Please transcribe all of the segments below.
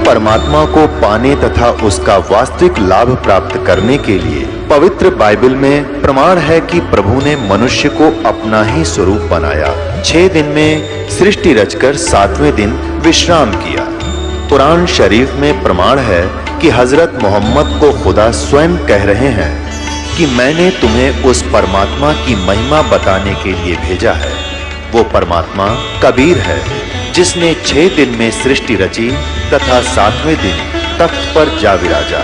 परमात्मा को पाने तथा उसका वास्तविक लाभ प्राप्त करने के लिए पवित्र बाइबल में प्रमाण है कि प्रभु ने मनुष्य को अपना ही स्वरूप बनाया। 6 दिन में सृष्टि रचकर 7वें दिन विश्राम किया। कुरान शरीफ में प्रमाण है कि हजरत मोहम्मद को खुदा स्वयं कह रहे हैं कि मैंने तुम्हें उस परमात्मा की महिमा बताने के लिए भेजा है। वो परमात्मा कबीर है जिसने 6 दिन में सृष्टि रची तथा 7वें दिन तख्त पर जा विराजा।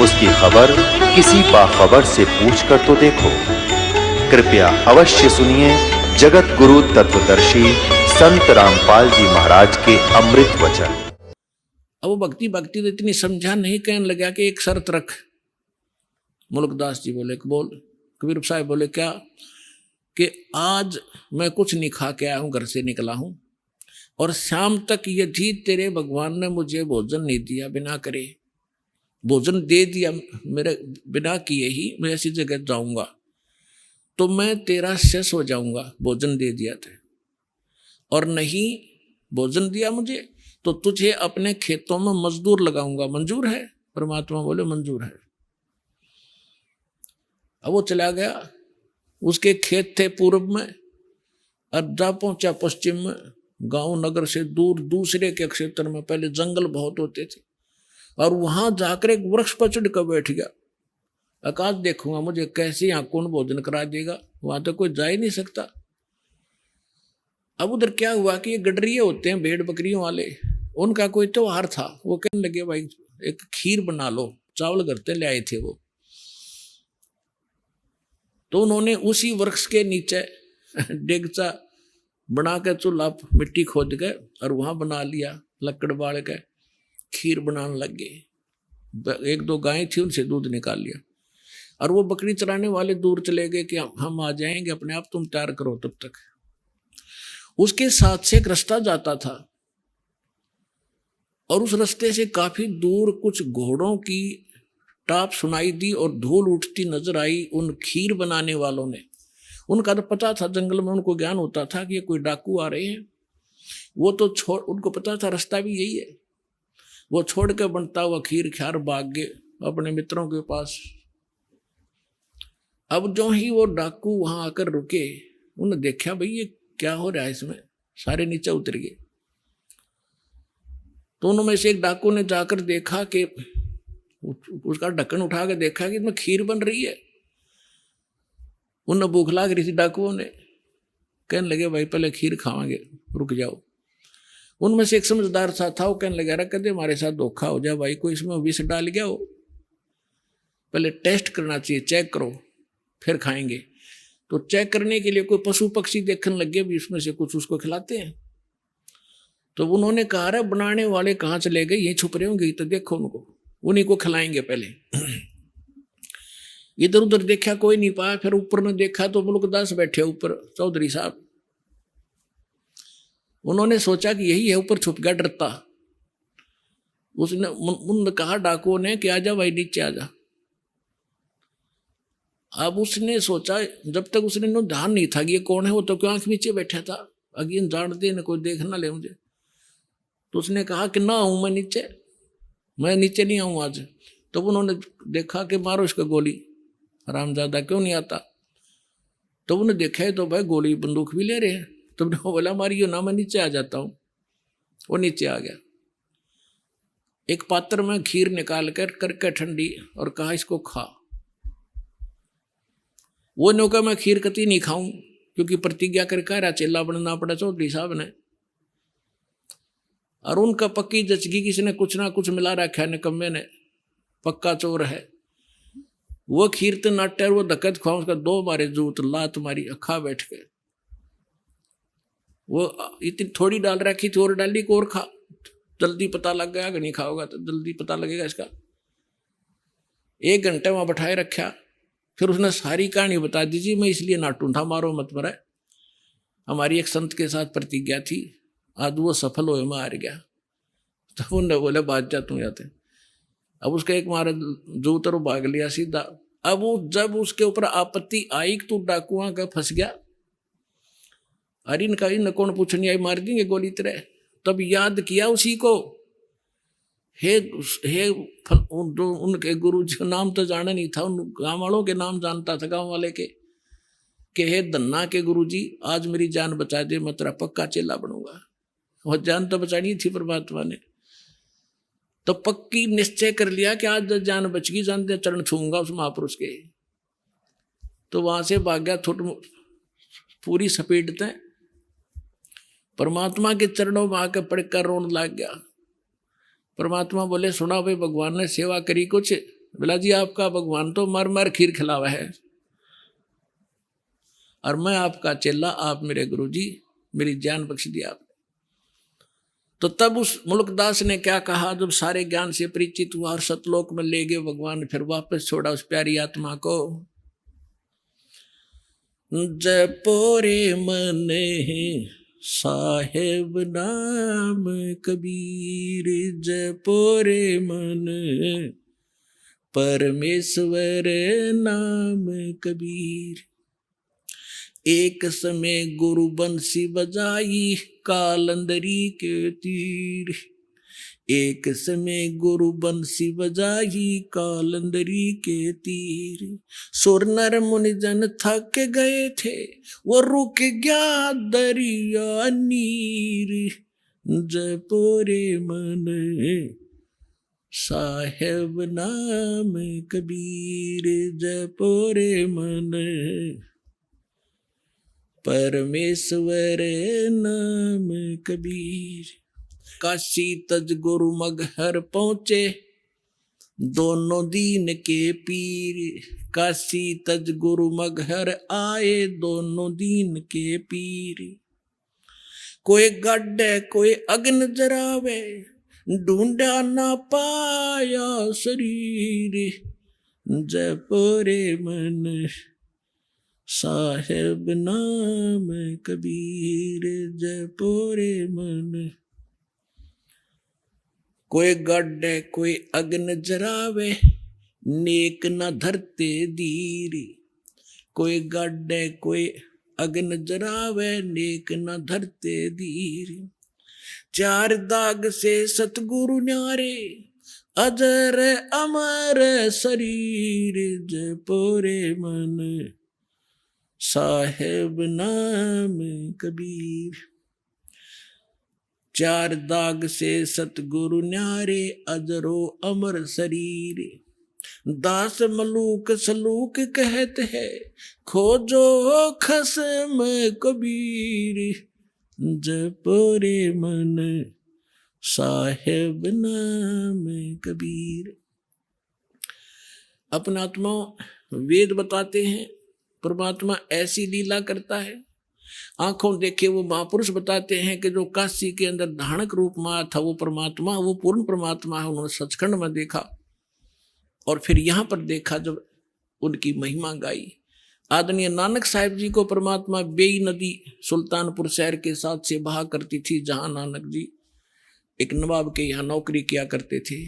उसकी खबर किसी बाखबर से पूछ कर तो देखो। कृपया अवश्य सुनिए जगत गुरु तत्वदर्शी संत रामपाल जी महाराज के अमृत वचन। अब वो भक्ति तो इतनी समझा नहीं, कहने लगा कि एक शर्त रख। मुल्कदास जी बोले बोल। कबीर साहब बोले क्या? कि आज मैं कुछ नहीं खा के आया हूं, घर से निकला हूं, और शाम तक यदि तेरे भगवान ने मुझे भोजन नहीं दिया, बिना करे भोजन दे दिया मेरे बिना किए ही मैं ऐसी जगह जाऊंगा तो मैं तेरा शेष हो जाऊंगा। भोजन दे दिया था और नहीं भोजन दिया मुझे तो तुझे अपने खेतों में मजदूर लगाऊंगा। मंजूर है? परमात्मा बोले मंजूर है। अब वो चला गया। उसके खेत थे पूर्व में, अब जा पहुंचा पश्चिम में। गांव नगर से दूर दूसरे के क्षेत्र में पहले जंगल बहुत होते थे, और वहां जाकर एक वृक्ष पर चढ़ कर बैठ गया। आकाश देखूंगा मुझे कैसे यहाँ कौन भोजन करा देगा, वहां तो कोई जा ही नहीं सकता। अब उधर क्या हुआ कि ये गडरिये होते हैं भेड़ बकरियों वाले, उनका कोई त्योहार था। वो कहने लगे भाई एक खीर बना लो, चावल घर से ले आए थे वो। तो उन्होंने उसी वृक्ष के नीचे डेगचा बना के चूल्हा मिट्टी खोद के और वहां बना लिया, लकड़ बाल के खीर बनाने लग गए। 1-2 गायें थी, उनसे दूध निकाल लिया, और वो बकरी चराने वाले दूर चले गए कि हम आ जाएंगे, अपने आप तुम तैयार करो तब तक। उसके साथ से एक रास्ता जाता था, और उस रास्ते से काफी दूर कुछ घोड़ों की टाप सुनाई दी और धूल उठती नजर आई। उन खीर बनाने वालों ने, उनका तो पता था, जंगल में उनको ज्ञान होता था कि ये कोई डाकू आ रहे हैं। वो तो उनको पता था रास्ता भी यही है। वो छोड़ के बनता हुआ खीर ख्यार भाग गए अपने मित्रों के पास। अब जो ही वो डाकू वहां आकर रुके, उन्होंने देखा भाई ये क्या हो रहा है इसमें, सारे नीचे उतर गए। तो उनमें से एक डाकू ने जाकर देखा कि उसका ढक्कन उठा के देखा कि इसमें खीर बन रही है। उन्हें भूख लाग रही थी डाकुओं ने, कहने लगे भाई पहले खीर खावांगे, रुक जाओ। उनमें से एक समझदार सा था, वो कहने लगा रहा कदे हमारे साथ धोखा हो जाए भाई, कोई इसमें विष डाल गया हो, पहले टेस्ट करना चाहिए, चेक करो फिर खाएंगे। तो चेक करने के लिए कोई पशु पक्षी देखने लगे भी इसमें से कुछ उसको खिलाते हैं। तो उन्होंने कहा रहा बनाने वाले कहाँ चले गए, ये छुप रहे होंगे, तो देखो उनको, उन्हीं को खिलाएंगे पहले। इधर उधर देखा कोई नहीं पाया, फिर ऊपर ने देखा तो मुल्कदास बैठे ऊपर, चौधरी साहब। उन्होंने सोचा कि यही है, ऊपर छुप गया डरता। उन्होंने कहा डाकुओं ने कि आजा भाई नीचे आजा। अब उसने सोचा, जब तक उसने ध्यान नहीं था कि ये कौन है, वो तो क्यों आंख नीचे बैठा था, अगेन जान दे न कोई देख ना ले मुझे। तो उसने कहा कि ना आऊं मैं नीचे नहीं आऊं आज। तो उन्होंने देखा कि मारो इसका गोली, हरामजादा क्यों नहीं आता। तो उन्हें देखा है तो भाई गोली बंदूक भी ले रहे हैं। तो बोला मारियो ना, मैं नीचे आ जाता हूं। वो नीचे आ गया, एक पात्र में खीर निकाल कर करके ठंडी, और कहा इसको खा। वो ने कहा मैं खीर कती नहीं खाऊं, क्योंकि प्रतिज्ञा कर कह रहा चेला बनना पड़ा चौधरी साहब ने। और उनका पक्की जचगी, किसी ने कुछ ना कुछ मिला रखा है, निकम्मे ने, पक्का चोर है। वो खीर तो नाटर वो धक्कत खुआ, उसका 2 मारे जूत लात मारी, अखा बैठ के। वो इतनी थोड़ी डाल रखी थी, और डाली को और खा, जल्दी पता लग गया कि नहीं खाओगा तो जल्दी पता लगेगा इसका। 1 घंटे वहां बैठाए रखा, फिर उसने सारी कहानी बता दी जी मैं इसलिए नाटू था, मारो मत मरा, हमारी एक संत के साथ प्रतिज्ञा थी, आज वो सफल हो मैं हार गया। तो उन्होंने बोले बात जा तू जाते। अब उसका एक मारा जो उतर भाग लिया सीधा। अब वो जब उसके ऊपर आपत्ति आई कि तू डाकुआ का फंस गया, अरे इनका इन कौन पूछनी आई, मार देंगे गोली तेरे। तब याद किया उसी को, हे उनके गुरु जी नाम तो जाना नहीं था, उन गाँव वालों के नाम जानता था, गाँव वाले के, कि हे धन्ना के गुरु जी आज मेरी जान बचा दे, मैं तेरा पक्का चेला बनूंगा। और जान तो बचानी थी परमात्मा ने, तो पक्की निश्चय कर लिया कि आज जान बच गई, जान दे चरण छूंगा उस महापुरुष के। तो वहां से भाग गया पूरी सपेटते परमात्मा के चरणों में आकर पड़कर रोने लग गया। परमात्मा बोले सुना भाई भगवान ने सेवा करी कुछ? बोला जी आपका भगवान तो मर मर खीर खिलावा है, और मैं आपका चेला, आप मेरे गुरु जी, मेरी जान बख्श दी आपने। तो तब उस मुल्कदास ने क्या कहा, जब सारे ज्ञान से परिचित हुआ और सतलोक में ले गए भगवान, फिर वापस छोड़ा उस प्यारी आत्मा को। जपोरे मन साहेब नाम कबीर, जपोरे मन परमेश्वर नाम कबीर। एक समय गुरु बंसी बजाई कालंदरी के तीर, एक समय गुरु बंसी बजाई कालंदरी के तीर। सुर नर मुनि जन थक गए थे, वो रुक गया दरिया नीर। जपोरे मन साहेब नाम कबीर, जपोरे मन परमेश्वर नाम कबीर। काशी तज गुरु मगहर पहुंचे, दोनों दीन के पीर। काशी तज गुरु मगहर आए, दोनों दीन के पीर। कोई गड्ढे कोई अग्न जरावे, ढूंढा ना पाया शरीर। जपोरे मन साहेब नाम कबीर, जपोरे मन। कोई गड्ढे कोई अग्न जरावे, नेक न धरते दीर। कोई गड्ढे कोई अग्न जरावे, नेक न धरते दीर। चार दाग से सतगुरु न्यारे, अजर अमर शरीर। जपोरे मन साहेब नाम कबीर। चार दाग से सतगुरु न्यारे, अजरो अमर शरीर। दास मलूक सलूक कहते हैं, खोजो खसम कबीर। जपोरे मन साहेब नाम कबीर। अपना आत्मा वेद बताते हैं, परमात्मा ऐसी लीला करता है। आंखों देखे वो महापुरुष बताते हैं कि जो काशी के अंदर धानक रूप में आया था वो परमात्मा, वो पूर्ण परमात्मा है। उन्होंने सचखंड में देखा और फिर यहाँ पर देखा जब उनकी महिमा गाई। आदरणीय नानक साहिब जी को परमात्मा बेई नदी सुल्तानपुर शहर के साथ से बहा करती थी, जहां नानक जी एक नवाब के यहाँ नौकरी किया करते थे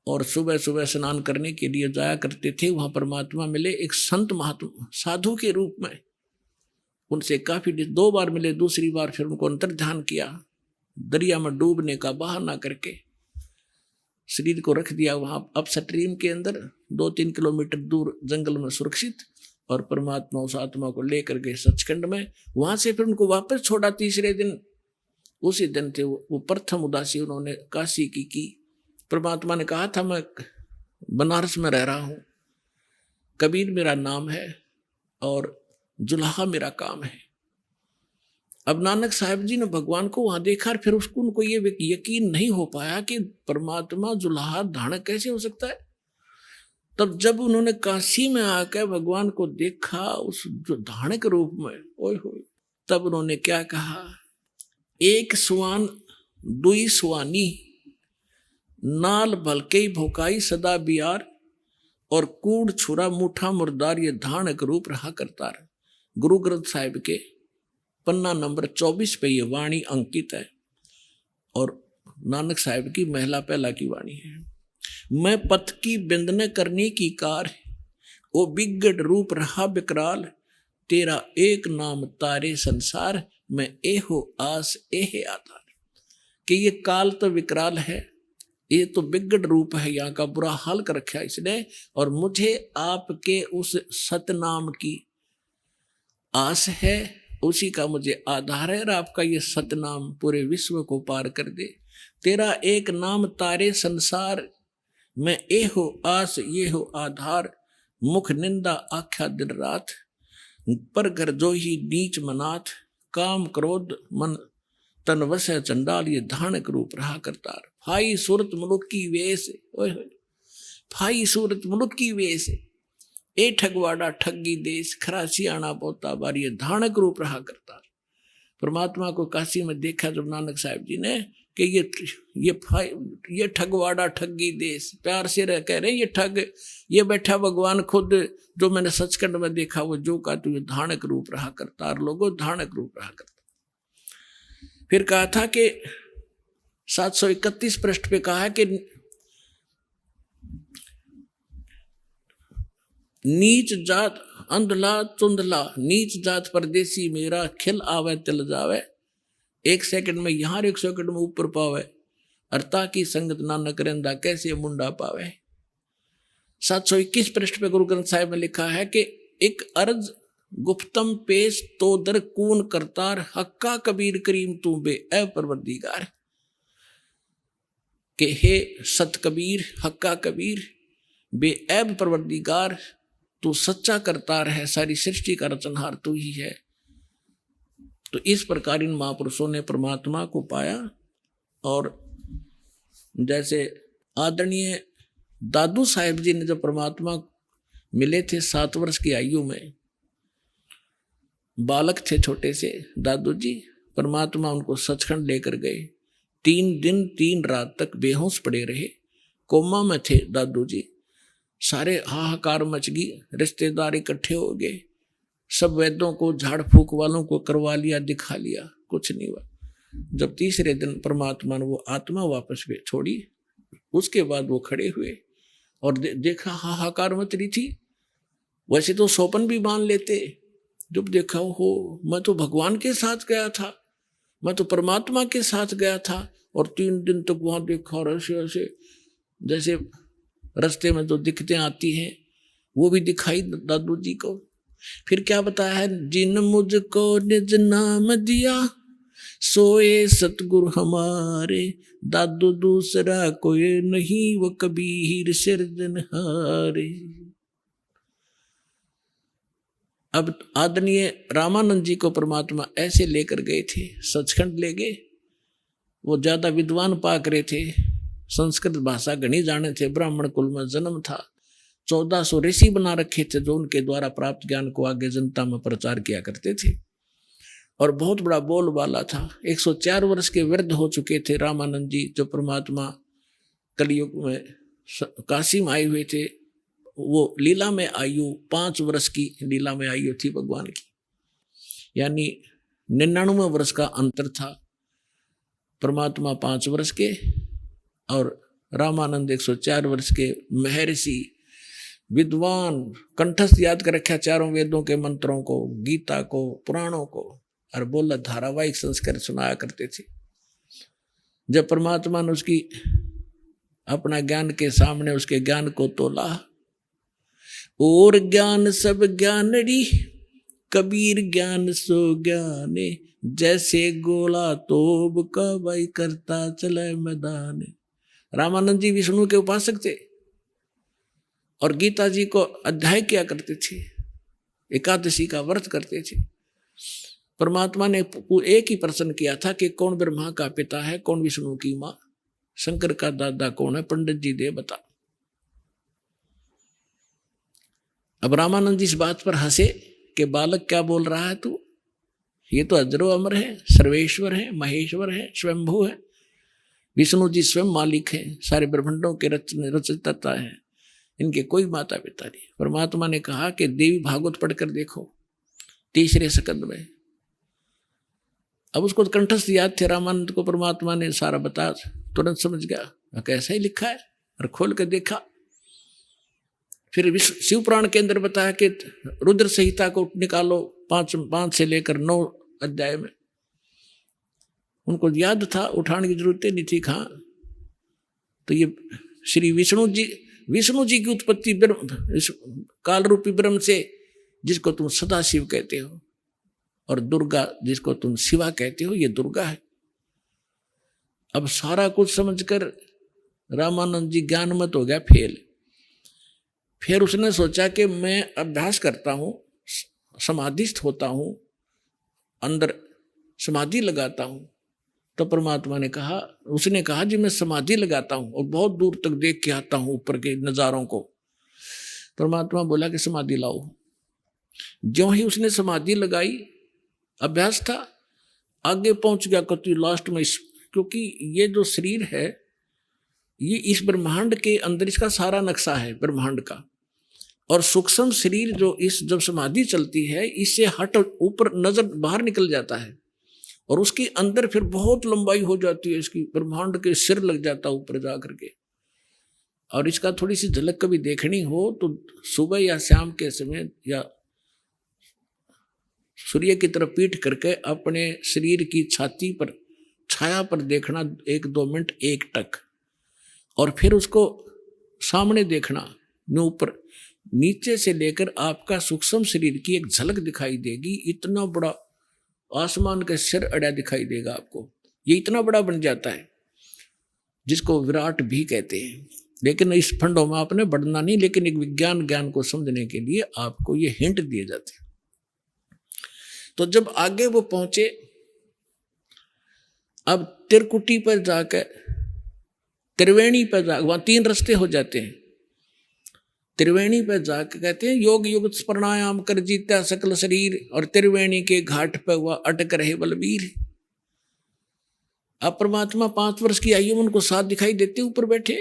और सुबह सुबह स्नान करने के लिए जाया करते थे। वहां परमात्मा मिले एक संत महात्मा साधु के रूप में। उनसे काफी 2 बार मिले, दूसरी बार फिर उनको अंतर ध्यान किया, दरिया में डूबने का बहाना करके शरीर को रख दिया वहां अप स्ट्रीम के अंदर 2-3 किलोमीटर दूर जंगल में सुरक्षित, और परमात्मा उस आत्मा को लेकर गए सचखंड में। वहां से फिर उनको वापस छोड़ा। तीसरे दिन, उसी दिन थे वो प्रथम उदासी उन्होंने काशी की। परमात्मा ने कहा था मैं बनारस में रह रहा हूं, कबीर मेरा नाम है और जुल्हा मेरा काम है। अब नानक साहिब जी ने भगवान को वहां देखा और फिर उनको ये यकीन नहीं हो पाया कि परमात्मा जुल्हा धानक कैसे हो सकता है। तब जब उन्होंने काशी में आकर भगवान को देखा उस धानक रूप में, ओए होए, तब उन्होंने क्या कहा, एक सुवान दुई सुवानी, नाल भलके भोकाई सदा बियार, और कूड़ छुरा मुठा मुर्दार, ये धानक रूप रहा करता रहा। गुरु ग्रंथ साहिब के पन्ना नंबर 24 पे ये वाणी अंकित है और नानक साहिब की महिला पहला की वाणी है। मैं पथ की बिंदन करने की कार, ओ बिगड़ रूप रहा बिकराल, तेरा एक नाम तारे संसार, मैं एहो आस एहे आधार। कि ये काल तो विकराल है, ये तो बिगड़ रूप है, यहाँ का बुरा हाल कर रखा है इसने, और मुझे आपके उस सतनाम की आस है, उसी का मुझे आधार है, और आपका ये सतनाम पूरे विश्व को पार कर दे। तेरा एक नाम तारे संसार में, ए हो आस ये हो आधार, मुख निंदा आख्या दिन रात, पर घर जो ही नीच मनाथ, काम क्रोध मन तन वसै चंडाल, ये धानक रूप रहा करतार। भाई सूरत मुलुक की वेश, ओए होए, भाई सूरत मुलुक की वेश, ए ठगवाड़ा ठगी देश, खरा सियाणा पोता बार, ये धानक रूप रहा करतार। परमात्मा को काशी में देखा जब नानक साहब जी ने कि ये ठगवाड़ा ठगी देश, प्यार से कह रहे ये ठग, ये बैठा भगवान खुद, जो मैंने सचखंड में देखा वो जो का तू ये धानक रूप रहा करतार, लोगों धानक रूप रहा करता। फिर कहा था कि 731 पृष्ठ पे कहा है कि नीच जात अंधला चुंधला, नीच जात परदेसी मेरा, खिल आवे तिल जावे, 1 सेकंड में यहाँ 1 सेकंड में ऊपर पावे, अर्ता की संगत नानक रेंदा, कैसे मुंडा पावे। 721 पृष्ठ पे गुरु ग्रंथ साहिब में लिखा है कि एक अर्ज गुप्तम पेश तो दर कून करतार, हक्का कबीर करीम तू बे ए परवरदिगार, के हे सत कबीर हक्का कबीर बे ऐब परवरदिगार, तू सच्चा करतार है, सारी सृष्टि का रचनहार तू ही है। तो इस प्रकार इन महापुरुषों ने परमात्मा को पाया। और जैसे आदरणीय दादू साहेब जी ने जब परमात्मा मिले थे 7 वर्ष की आयु में, बालक थे छोटे से दादू जी, परमात्मा उनको सचखंड लेकर गए। 3 दिन 3 रात तक बेहोश पड़े रहे, कोमा में थे दादू जी। सारे हाहाकार मच गई, रिश्तेदार इकट्ठे हो गए, सब वैद्यों को झाड़ फूक वालों को करवा लिया, दिखा लिया, कुछ नहीं हुआ। जब तीसरे दिन परमात्मा ने वो आत्मा वापस भी छोड़ी, उसके बाद वो खड़े हुए और देखा हाहाकार मच रही थी। वैसे तो सोपन भी बांध लेते, जब देखा हो मैं तो भगवान के साथ गया था, मैं तो परमात्मा के साथ गया था, और 3 दिन तक वहां देखा, और ऐसे ऐसे जैसे रास्ते में जो दिक्कतें आती हैं वो भी दिखाई दादू जी को। फिर क्या बताया है, जिन मुझको निज नाम दिया सोए सतगुरु हमारे, दादू दूसरा कोई नहीं वो कबीर सिरजनहारे। अब आदरणीय रामानंद जी को परमात्मा ऐसे लेकर गए थे, सचखंड ले गए। वो ज्यादा विद्वान पाक रहे थे, संस्कृत भाषा घनी जाने थे, ब्राह्मण कुल में जन्म था। 1400 ऋषि बना रखे थे जो उनके द्वारा प्राप्त ज्ञान को आगे जनता में प्रचार किया करते थे, और बहुत बड़ा बोलबाला था। 104 वर्ष के वृद्ध हो चुके थे रामानंद जी, जो परमात्मा कलयुग में काशी में आए हुए थे। वो लीला में आयु 5 वर्ष की लीला में आयु थी भगवान की, यानी 99 वर्ष का अंतर था। परमात्मा 5 वर्ष के और रामानंद 104 वर्ष के महर्षि, विद्वान, कंठस्थ याद कर रखा 4 वेदों के मंत्रों को, गीता को, पुराणों को, और बोला धारावाहिक संस्कार सुनाया करते थे। जब परमात्मा ने उसकी अपना ज्ञान के सामने उसके ज्ञान को तोला, और ज्ञान सब ज्ञानड़ी कबीर ज्ञान सो ज्ञाने, जैसे गोला तोब का भाई करता चले मैदान। रामानंद जी विष्णु के उपासक थे और गीता जी को अध्याय किया करते थे, एकादशी का व्रत करते थे। परमात्मा ने एक ही प्रश्न किया था कि कौन ब्रह्मा का पिता है, कौन विष्णु की माँ, शंकर का दादा कौन है, पंडित जी दे बता। अब रामानंद जी इस बात पर हंसे कि बालक क्या बोल रहा है तू, ये तो अजरो अमर है, सर्वेश्वर है, महेश्वर है, स्वयंभू है। विष्णु जी स्वयं मालिक हैं, सारे ब्रह्मांडों के रचयिता हैं, इनके कोई माता पिता नहीं। परमात्मा ने कहा कि देवी भागवत पढ़कर देखो 3रे स्कंद में। अब उसको कंठस्थ याद थे रामानंद को, परमात्मा ने सारा बता, तुरंत समझ गया कैसा ही लिखा है, और खोल कर देखा। फिर शिव पुराण के अंदर बताया कि रुद्र संहिता को निकालो 5 से लेकर 9 अध्याय में, उनको याद था, उठाने की जरूरत नहीं थी। कहाँ तो ये श्री विष्णु जी की उत्पत्ति इस काल रूपी ब्रह्म से, जिसको तुम सदाशिव कहते हो, और दुर्गा जिसको तुम शिवा कहते हो, ये दुर्गा है। अब सारा कुछ समझकर रामानंद जी ज्ञान मत हो गया फेल। फिर उसने सोचा कि मैं अभ्यास करता हूँ, समाधिस्थ होता हूँ, अंदर समाधि लगाता हूँ। तो परमात्मा ने कहा, उसने कहा जी मैं समाधि लगाता हूँ और बहुत दूर तक देख के आता हूँ ऊपर के नज़ारों को। परमात्मा बोला कि समाधि लाओ। ज्यों ही उसने समाधि लगाई, अभ्यास था, आगे पहुंच गया कति लास्ट में। क्योंकि ये जो शरीर है, ये इस ब्रह्मांड के अंदर इसका सारा नक्शा है ब्रह्मांड का। और सूक्ष्म शरीर जो इस जब समाधि चलती है, इससे हट ऊपर नजर बाहर निकल जाता है और उसके अंदर फिर बहुत लंबाई हो जाती है इसकी, ब्रह्मांड के सिर लग जाता है ऊपर जा करके। और इसका थोड़ी सी झलक कभी देखनी हो तो सुबह या शाम के समय या सूर्य की तरफ पीठ करके अपने शरीर की छाती पर छाया पर देखना 1-2 मिनट एकटक, और फिर उसको सामने देखना। ऊपर नीचे से लेकर आपका सूक्ष्म शरीर की एक झलक दिखाई देगी। इतना बड़ा आसमान का सिर अड़ा दिखाई देगा आपको। ये इतना बड़ा बन जाता है जिसको विराट भी कहते हैं। लेकिन इस फंडों में आपने बढ़ना नहीं, लेकिन एक विज्ञान ज्ञान को समझने के लिए आपको ये हिंट दिए जाते हैं। तो जब आगे वो पहुंचे, अब त्रिकुटी पर जाकर, त्रिवेणी पर जाकर, वहां 3 रास्ते हो जाते हैं। त्रिवेणी पर जाकर कहते हैं योग युक्त प्राणायाम कर जीता सकल शरीर, और त्रिवेणी के घाट पर हुआ अटक रहे बलबीर। अब परमात्मा 5 वर्ष की आयु में उनको साथ दिखाई देते ऊपर बैठे।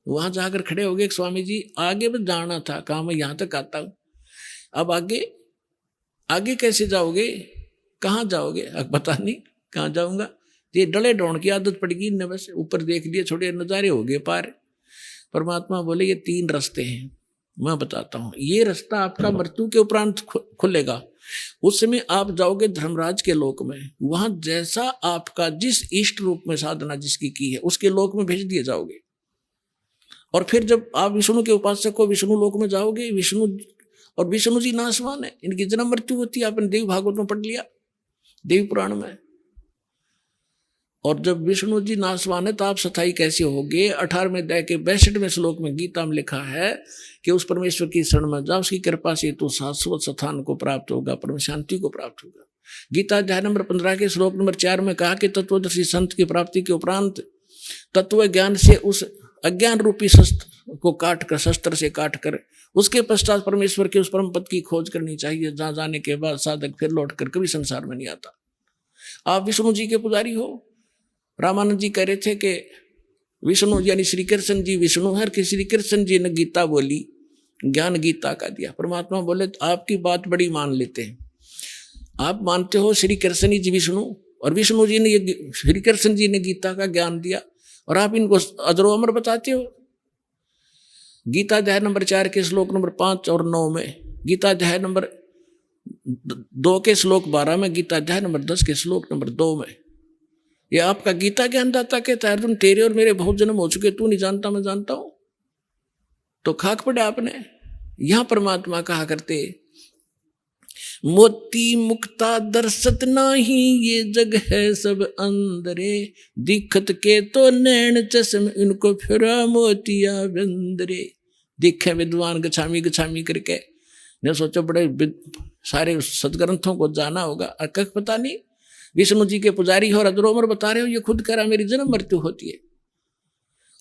वहां जाकर खड़े हो गए, स्वामी जी आगे बस जाना था, कहा मैं यहां तक आता हूं, अब आगे कैसे जाओगे, कहाँ जाओगे? अब पता नहीं कहाँ जाऊंगा। ये डले डोण की आदत पड़ेगी न, बस ऊपर देख लिए, छोटे नज़ारे हो गए पार। परमात्मा बोले ये 3 रास्ते हैं, मैं बताता हूँ। ये रास्ता आपका मृत्यु के उपरांत खुलेगा। उस समय आप जाओगे धर्मराज के लोक में। वहां जैसा आपका जिस इष्ट रूप में साधना जिसकी की है, उसके लोक में भेज दिए जाओगे। और फिर जब आप विष्णु के उपासक हो, विष्णु लोक में जाओगे। विष्णु जी नाशवान है, इनकी जन्म मृत्यु होती है। आपने देवी भागवत में पढ़ लिया, देवी पुराण में। और जब विष्णु जी नाशवान है तो आप स्थायी कैसे होगे? 18वें अध्याय के 62वें श्लोक में गीता में लिखा है कि उस परमेश्वर की शरण में जाओ, उसकी कृपा से तो शाश्वत स्थान को प्राप्त होगा, परम शांति को प्राप्त होगा। गीता अध्याय नंबर 15 के श्लोक नंबर 4 में कहा कि तत्वदर्शी संत की प्राप्ति के उपरांत तत्व ज्ञान से उस अज्ञान रूपी शस्त्र को काटकर, शस्त्र से काटकर, उसके पश्चात परमेश्वर के उस परम पद की खोज करनी चाहिए, जहां जाने के बाद साधक फिर लौटकर कभी संसार में नहीं आता। आप विष्णु जी के पुजारी हो। रामानंद जी कह रहे थे कि विष्णु यानी श्री कृष्ण जी विष्णु है, कि श्री कृष्ण जी ने गीता बोली, ज्ञान गीता का दिया। परमात्मा बोले तो आपकी बात बड़ी मान लेते हैं। आप मानते हो श्री कृष्ण जी विष्णु, और विष्णु जी ने ये श्री कृष्ण जी ने गीता का ज्ञान दिया, और आप इनको अजरो अमर बताते हो। गीता अध्याय नंबर 4 के श्लोक नंबर 5 और 9 में, गीता अध्याय नंबर 2 के श्लोक 12 में, गीता अध्याय नंबर 10 के श्लोक नंबर 2 में, ये आपका गीता ज्ञानदाता कहता है अर्जुन तेरे और मेरे बहुत जन्म हो चुके, तू नहीं जानता मैं जानता हूं। तो खाक पड़े आपने। यहां परमात्मा कहा करते मोती मुक्ता दर्शत नाही, ये जग है सब अंदरे, दिखत के तो नैन चश्म इनको फिरा मोतिया बंदरे। दिखे विद्वान गछामी गछामी करके ने सोचो बड़े सारे सदग्रंथों को जाना होगा, अकख पता नहीं विष्णु जी के पुजारी हो और अजरोमर बता रहे हो। ये खुद कह रहा मेरी जन्म मृत्यु होती है,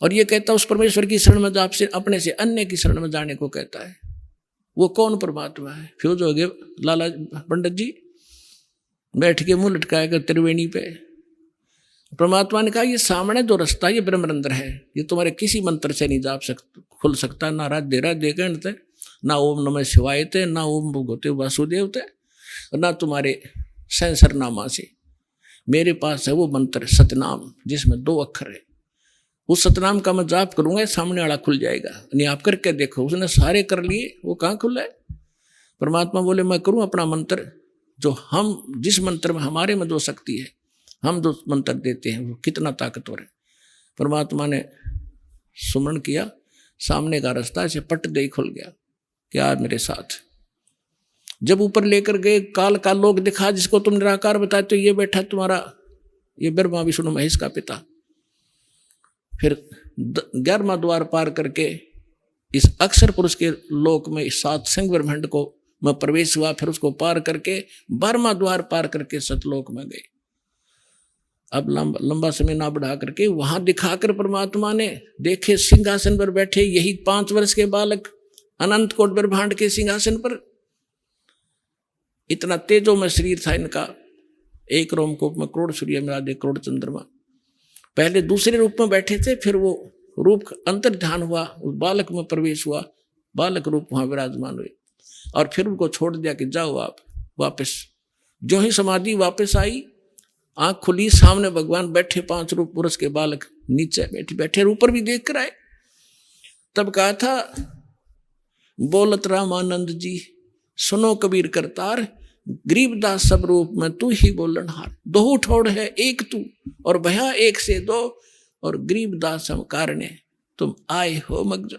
और ये कहता उस परमेश्वर की शरण में जो आपसे अपने से अन्य की शरण में जाने को कहता है। वो कौन परमात्मा है? फ्यूज हो गए लाला पंडित जी, बैठ के मुंह लटकाएगा त्रिवेणी पे। परमात्मा ने कहा ये सामने जो रास्ता ये ब्रह्मरंध्र है, ये तुम्हारे किसी मंत्र से नहीं जा सकता, खुल सकता। ना राधे कहते, ना ओम नमः शिवाय थे, ना ओम भगवते वासुदेव थे, ना तुम्हारे सेंसर नामा से। मेरे पास है वो मंत्र सतनाम, जिसमें 2 अक्षर है। उस सतनाम का मैं जाप करूंगा, सामने वाला खुल जाएगा। नहीं आप करके देखो, उसने सारे कर लिए, वो कहाँ खुला है? परमात्मा बोले मैं करूं अपना मंत्र, जो हम जिस मंत्र में हमारे में जो शक्ति है हम जो मंत्र देते हैं वो कितना ताकतवर है। परमात्मा ने सुमरण किया, सामने का रास्ता से पट दे खुल गया कि आ मेरे साथ। जब ऊपर लेकर गए, काल का लोक दिखा जिसको तुम निराकार बताए, तो ये बैठा तुम्हारा ये ब्रह्मा विष्णु महेश का पिता। फिर 11वां द्वार पार करके इस अक्षर पुरुष के लोक में सात संग ब्रह्मांड को मैं प्रवेश हुआ। फिर उसको पार करके 12वां द्वार पार करके सतलोक में गए। अब लंबा समय ना बढ़ा करके वहां दिखाकर परमात्मा ने देखे सिंहासन पर बैठे यही 5 वर्ष के बालक अनंत कोट ब्रह्मांड के सिंहासन पर। इतना तेजो में शरीर था इनका, एक रोमकूप में करोड़ सूर्य मिला दे करोड़ चंद्रमा। पहले दूसरे रूप में बैठे थे, फिर वो रूप अंतर ध्यान हुआ, उस बालक में प्रवेश हुआ, बालक रूप वहां विराजमान हुए। और फिर उनको छोड़ दिया कि जाओ आप वापस। जो ही समाधि वापस आई, आंख खुली, सामने भगवान बैठे 5 रूप पुरुष के बालक नीचे बैठे बैठे ऊपर भी देख कर आए। तब कहा था बोलत रामानंद जी सुनो कबीर करतार, गरीबदास सब रूप में तू ही बोलनहार। दो ठोड़ है एक तू और भया एक से 2, और गरीबदास हम कारणे तुम आए हो मगज।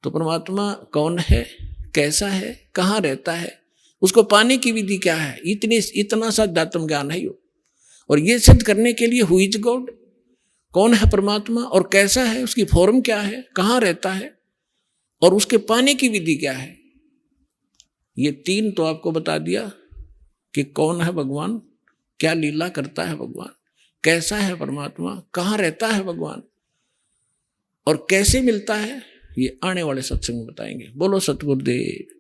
तो परमात्मा कौन है, कैसा है, कहाँ रहता है, उसको पाने की विधि क्या है, इतना सा अध्यात्म ज्ञान है। और ये सिद्ध करने के लिए हु इज गॉड, कौन है परमात्मा और कैसा है, उसकी फॉर्म क्या है, कहाँ रहता है, और उसके पाने की विधि क्या है। ये 3 तो आपको बता दिया कि कौन है भगवान, क्या लीला करता है भगवान, कैसा है परमात्मा, कहाँ रहता है भगवान, और कैसे मिलता है। ये आने वाले सत्संग में बताएंगे। बोलो सतगुरुदेव।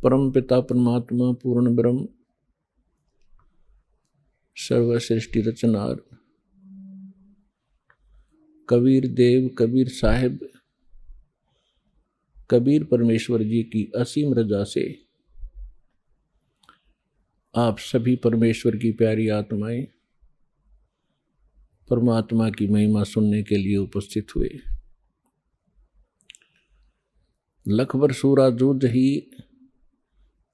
परम पिता परमात्मा पूर्ण ब्रह्म सर्व सृष्टि रचनार कबीर देव कबीर साहिब कबीर परमेश्वर जी की असीम रजा से आप सभी परमेश्वर की प्यारी आत्माएं परमात्मा की महिमा सुनने के लिए उपस्थित हुए। लखबर सूरा जूझ ही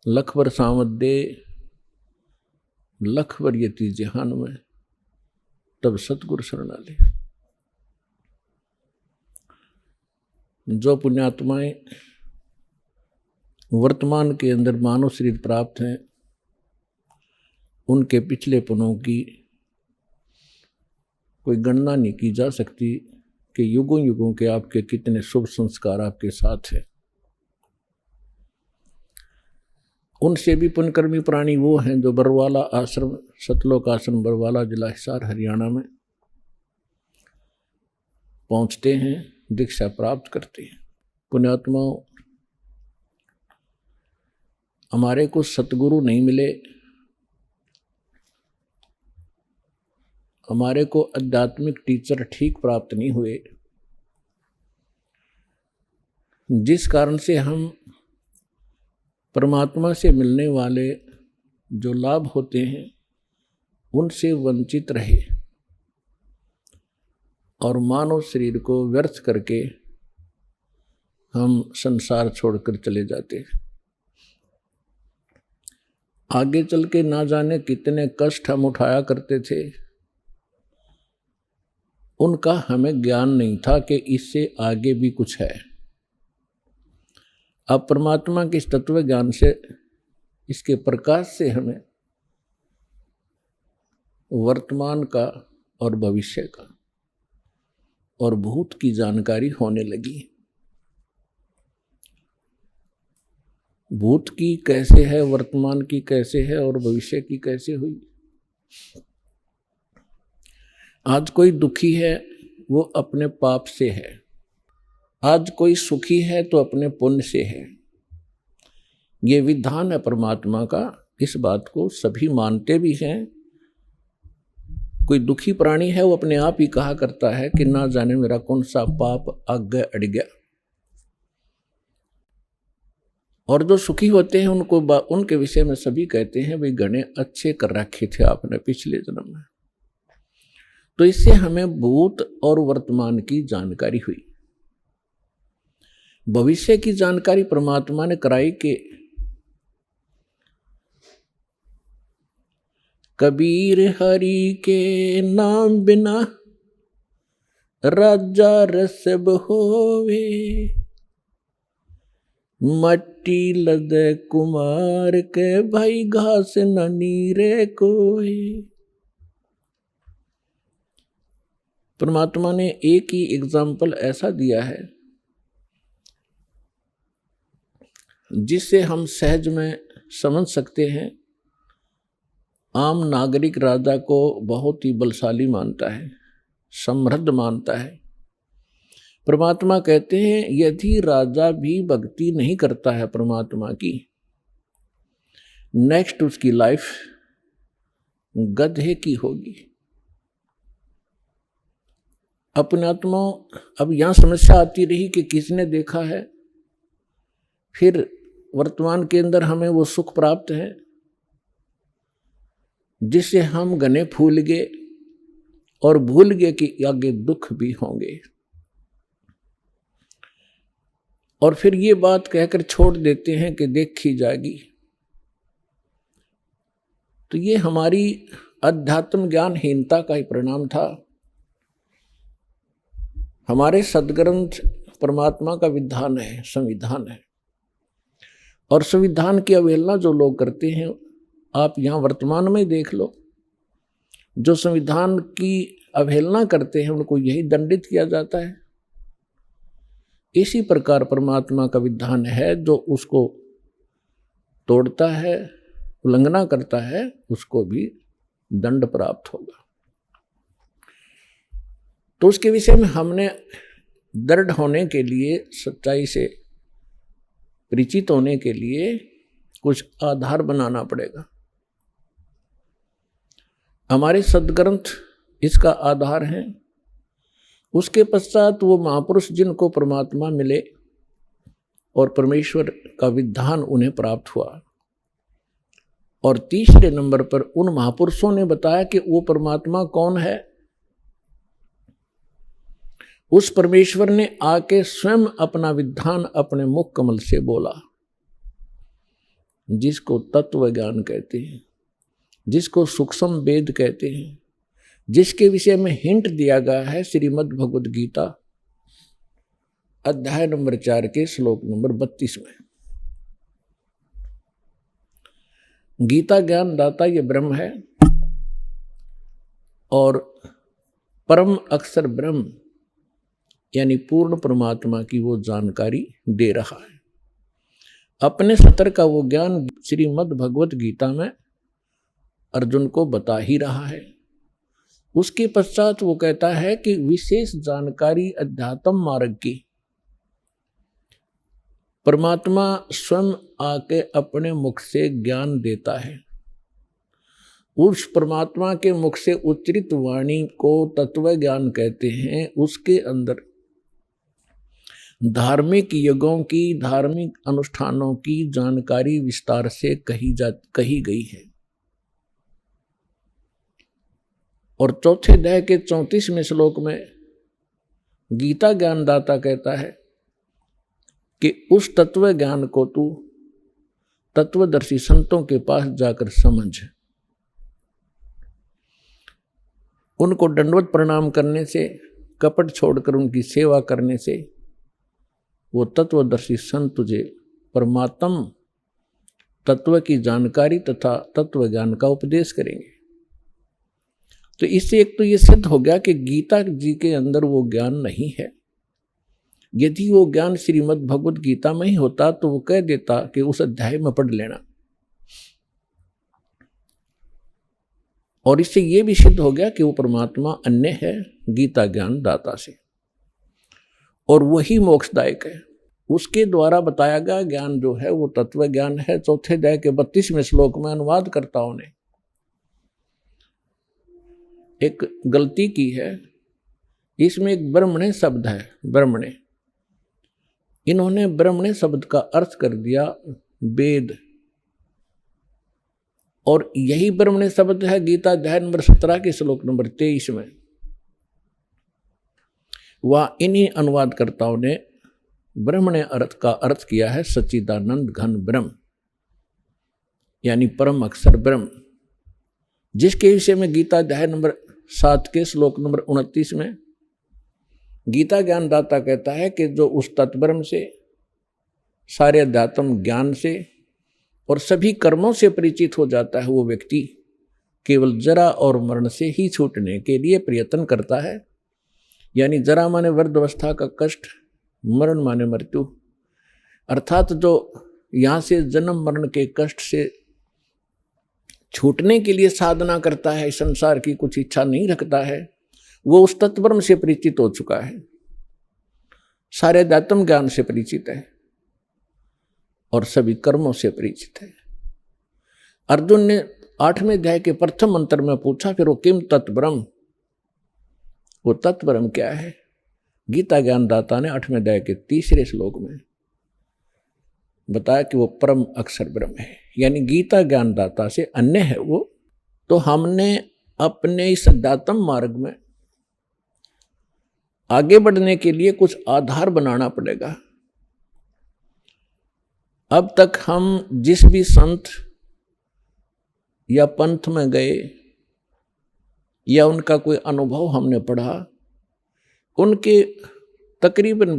लखबर सामदे लखबर यति जहान में तब सतगुरु शरणालय। जो पुण्यात्माएं वर्तमान के अंदर मानव शरीर प्राप्त हैं, उनके पिछले पनों की कोई गणना नहीं की जा सकती कि युगों युगों के आपके कितने शुभ संस्कार आपके साथ हैं। उनसे भी पुण्यकर्मी प्राणी वो हैं जो बरवाला आश्रम, सतलोक आश्रम बरवाला, जिला हिसार, हरियाणा में पहुंचते हैं, दीक्षा प्राप्त करते हैं। पुण्यात्माओं, हमारे को सतगुरु नहीं मिले, हमारे को आध्यात्मिक टीचर ठीक प्राप्त नहीं हुए, जिस कारण से हम परमात्मा से मिलने वाले जो लाभ होते हैं उनसे वंचित रहे और मानव शरीर को व्यर्थ करके हम संसार छोड़कर चले जाते हैं। आगे चल के ना जाने कितने कष्ट हम उठाया करते थे, उनका हमें ज्ञान नहीं था कि इससे आगे भी कुछ है। अब परमात्मा के इस तत्व ज्ञान से, इसके प्रकाश से हमें वर्तमान का और भविष्य का और भूत की जानकारी होने लगी। भूत की कैसे है, वर्तमान की कैसे है और भविष्य की कैसे हुई। आज कोई दुखी है वो अपने पाप से है, आज कोई सुखी है तो अपने पुण्य से है। ये विधान है परमात्मा का, इस बात को सभी मानते भी हैं। कोई दुखी प्राणी है वो अपने आप ही कहा करता है कि ना जाने मेरा कौन सा पाप आगे अड़ गया। और जो सुखी होते हैं उनको उनके विषय में सभी कहते हैं भाई गणे अच्छे कर रखे थे आपने पिछले जन्म में। तो इससे हमें भूत और वर्तमान की जानकारी हुई। भविष्य की जानकारी परमात्मा ने कराई कि कबीर हरि के नाम बिना राजा रसब होवे, मट्टी लद कुमार के भाई घास न नीरे कोई। परमात्मा ने एक ही एग्जाम्पल ऐसा दिया है जिससे हम सहज में समझ सकते हैं। आम नागरिक राजा को बहुत ही बलशाली मानता है, समृद्ध मानता है। परमात्मा कहते हैं यदि राजा भी भक्ति नहीं करता है परमात्मा की, नेक्स्ट उसकी लाइफ गधे की होगी। अपने आत्मा अब यहां समस्या आती रही कि किसने देखा है, फिर वर्तमान के अंदर हमें वो सुख प्राप्त है जिससे हम गने फूल गए और भूल गए कि आगे दुख भी होंगे, और फिर ये बात कहकर छोड़ देते हैं कि देखी जाएगी। तो ये हमारी अध्यात्म ज्ञानहीनता का ही परिणाम था। हमारे सदग्रंथ परमात्मा का विधान है, संविधान है, और संविधान की अवहेलना जो लोग करते हैं, आप यहाँ वर्तमान में देख लो, जो संविधान की अवहेलना करते हैं उनको यही दंडित किया जाता है। इसी प्रकार परमात्मा का विधान है, जो उसको तोड़ता है, उल्लंघना करता है, उसको भी दंड प्राप्त होगा। तो उसके विषय में हमने दृढ़ होने के लिए, सच्चाई से परिचित होने के लिए कुछ आधार बनाना पड़ेगा। हमारे सदग्रंथ इसका आधार हैं। उसके पश्चात वो महापुरुष जिनको परमात्मा मिले और परमेश्वर का विधान उन्हें प्राप्त हुआ, और तीसरे नंबर पर उन महापुरुषों ने बताया कि वो परमात्मा कौन है। उस परमेश्वर ने आके स्वयं अपना विधान अपने मुख कमल से बोला, जिसको तत्व ज्ञान कहते हैं, जिसको सूक्ष्म वेद कहते हैं, जिसके विषय में हिंट दिया गया है श्रीमद् भगवद गीता अध्याय नंबर 4 के श्लोक नंबर 32 में। गीता ज्ञान दाता ये ब्रह्म है, और परम अक्षर ब्रह्म यानी पूर्ण परमात्मा की वो जानकारी दे रहा है। अपने स्तर का वो ज्ञान श्रीमद् भगवत गीता में अर्जुन को बता ही रहा है। उसके पश्चात वो कहता है कि विशेष जानकारी अध्यात्म मार्ग की परमात्मा स्वयं आके अपने मुख से ज्ञान देता है। उस परमात्मा के मुख से उच्चरित वाणी को तत्व ज्ञान कहते हैं। उसके अंदर धार्मिक यज्ञों की, धार्मिक अनुष्ठानों की जानकारी विस्तार से कही गई है। और चौथे अध्याय के 34वें श्लोक में गीता ज्ञानदाता कहता है कि उस तत्व ज्ञान को तू तत्वदर्शी संतों के पास जाकर समझ। उनको दंडवत प्रणाम करने से, कपट छोड़कर उनकी सेवा करने से वो तत्वदर्शी संत तुझे परमात्म तत्व की जानकारी तथा तत्व ज्ञान का उपदेश करेंगे। तो इससे एक तो ये सिद्ध हो गया कि गीता जी के अंदर वो ज्ञान नहीं है। यदि वो ज्ञान श्रीमद् भगवत गीता में ही होता तो वो कह देता कि उस अध्याय में पढ़ लेना। और इससे ये भी सिद्ध हो गया कि वो परमात्मा अन्य है गीता ज्ञान दाता से, और वही मोक्षदायक है। उसके द्वारा बताया गया ज्ञान जो है वो तत्व ज्ञान है। चौथे अध्याय के 32वें श्लोक में अनुवादकर्ताओं ने एक गलती की है। इसमें एक ब्रह्मणे शब्द है, ब्रह्मणे। इन्होंने ब्रह्मणे शब्द का अर्थ कर दिया वेद, और यही ब्रह्मणे शब्द है गीता अध्याय नंबर 17 के श्लोक नंबर 23 में। वह इन्हीं अनुवादकर्ताओं ने ब्रह्म ने अर्थ का अर्थ किया है सच्चिदानंद घन ब्रह्म, यानी परम अक्षर ब्रह्म, जिसके विषय में गीता अध्याय नंबर 7 के श्लोक नंबर 29 में गीता ज्ञानदाता कहता है कि जो उस तत्ब्रह्म से, सारे अध्यात्म ज्ञान से और सभी कर्मों से परिचित हो जाता है, वो व्यक्ति केवल जरा और मरण से ही छूटने के लिए प्रयत्न करता है। यानी जरा माने वृद्धावस्था का कष्ट, मरण माने मृत्यु, अर्थात जो यहाँ से जन्म मरण के कष्ट से छूटने के लिए साधना करता है, संसार की कुछ इच्छा नहीं रखता है, वो उस तत्ब्रह्म से परिचित हो चुका है, सारे अध्यात्म ज्ञान से परिचित है और सभी कर्मों से परिचित है। अर्जुन ने 8वें अध्याय के प्रथम मंत्र में पूछा, फिर वो किम तत्ब्रह्म, वो तत्ब्रह्म क्या है? गीता ज्ञानदाता ने 8वें अध्याय के 3रे श्लोक में बताया कि वो परम अक्षर ब्रह्म है, यानी गीता ज्ञानदाता से अन्य है वो। तो हमने अपने इस अध्यात्म मार्ग में आगे बढ़ने के लिए कुछ आधार बनाना पड़ेगा। अब तक हम जिस भी संत या पंथ में गए या उनका कोई अनुभव हमने पढ़ा, उनके तकरीबन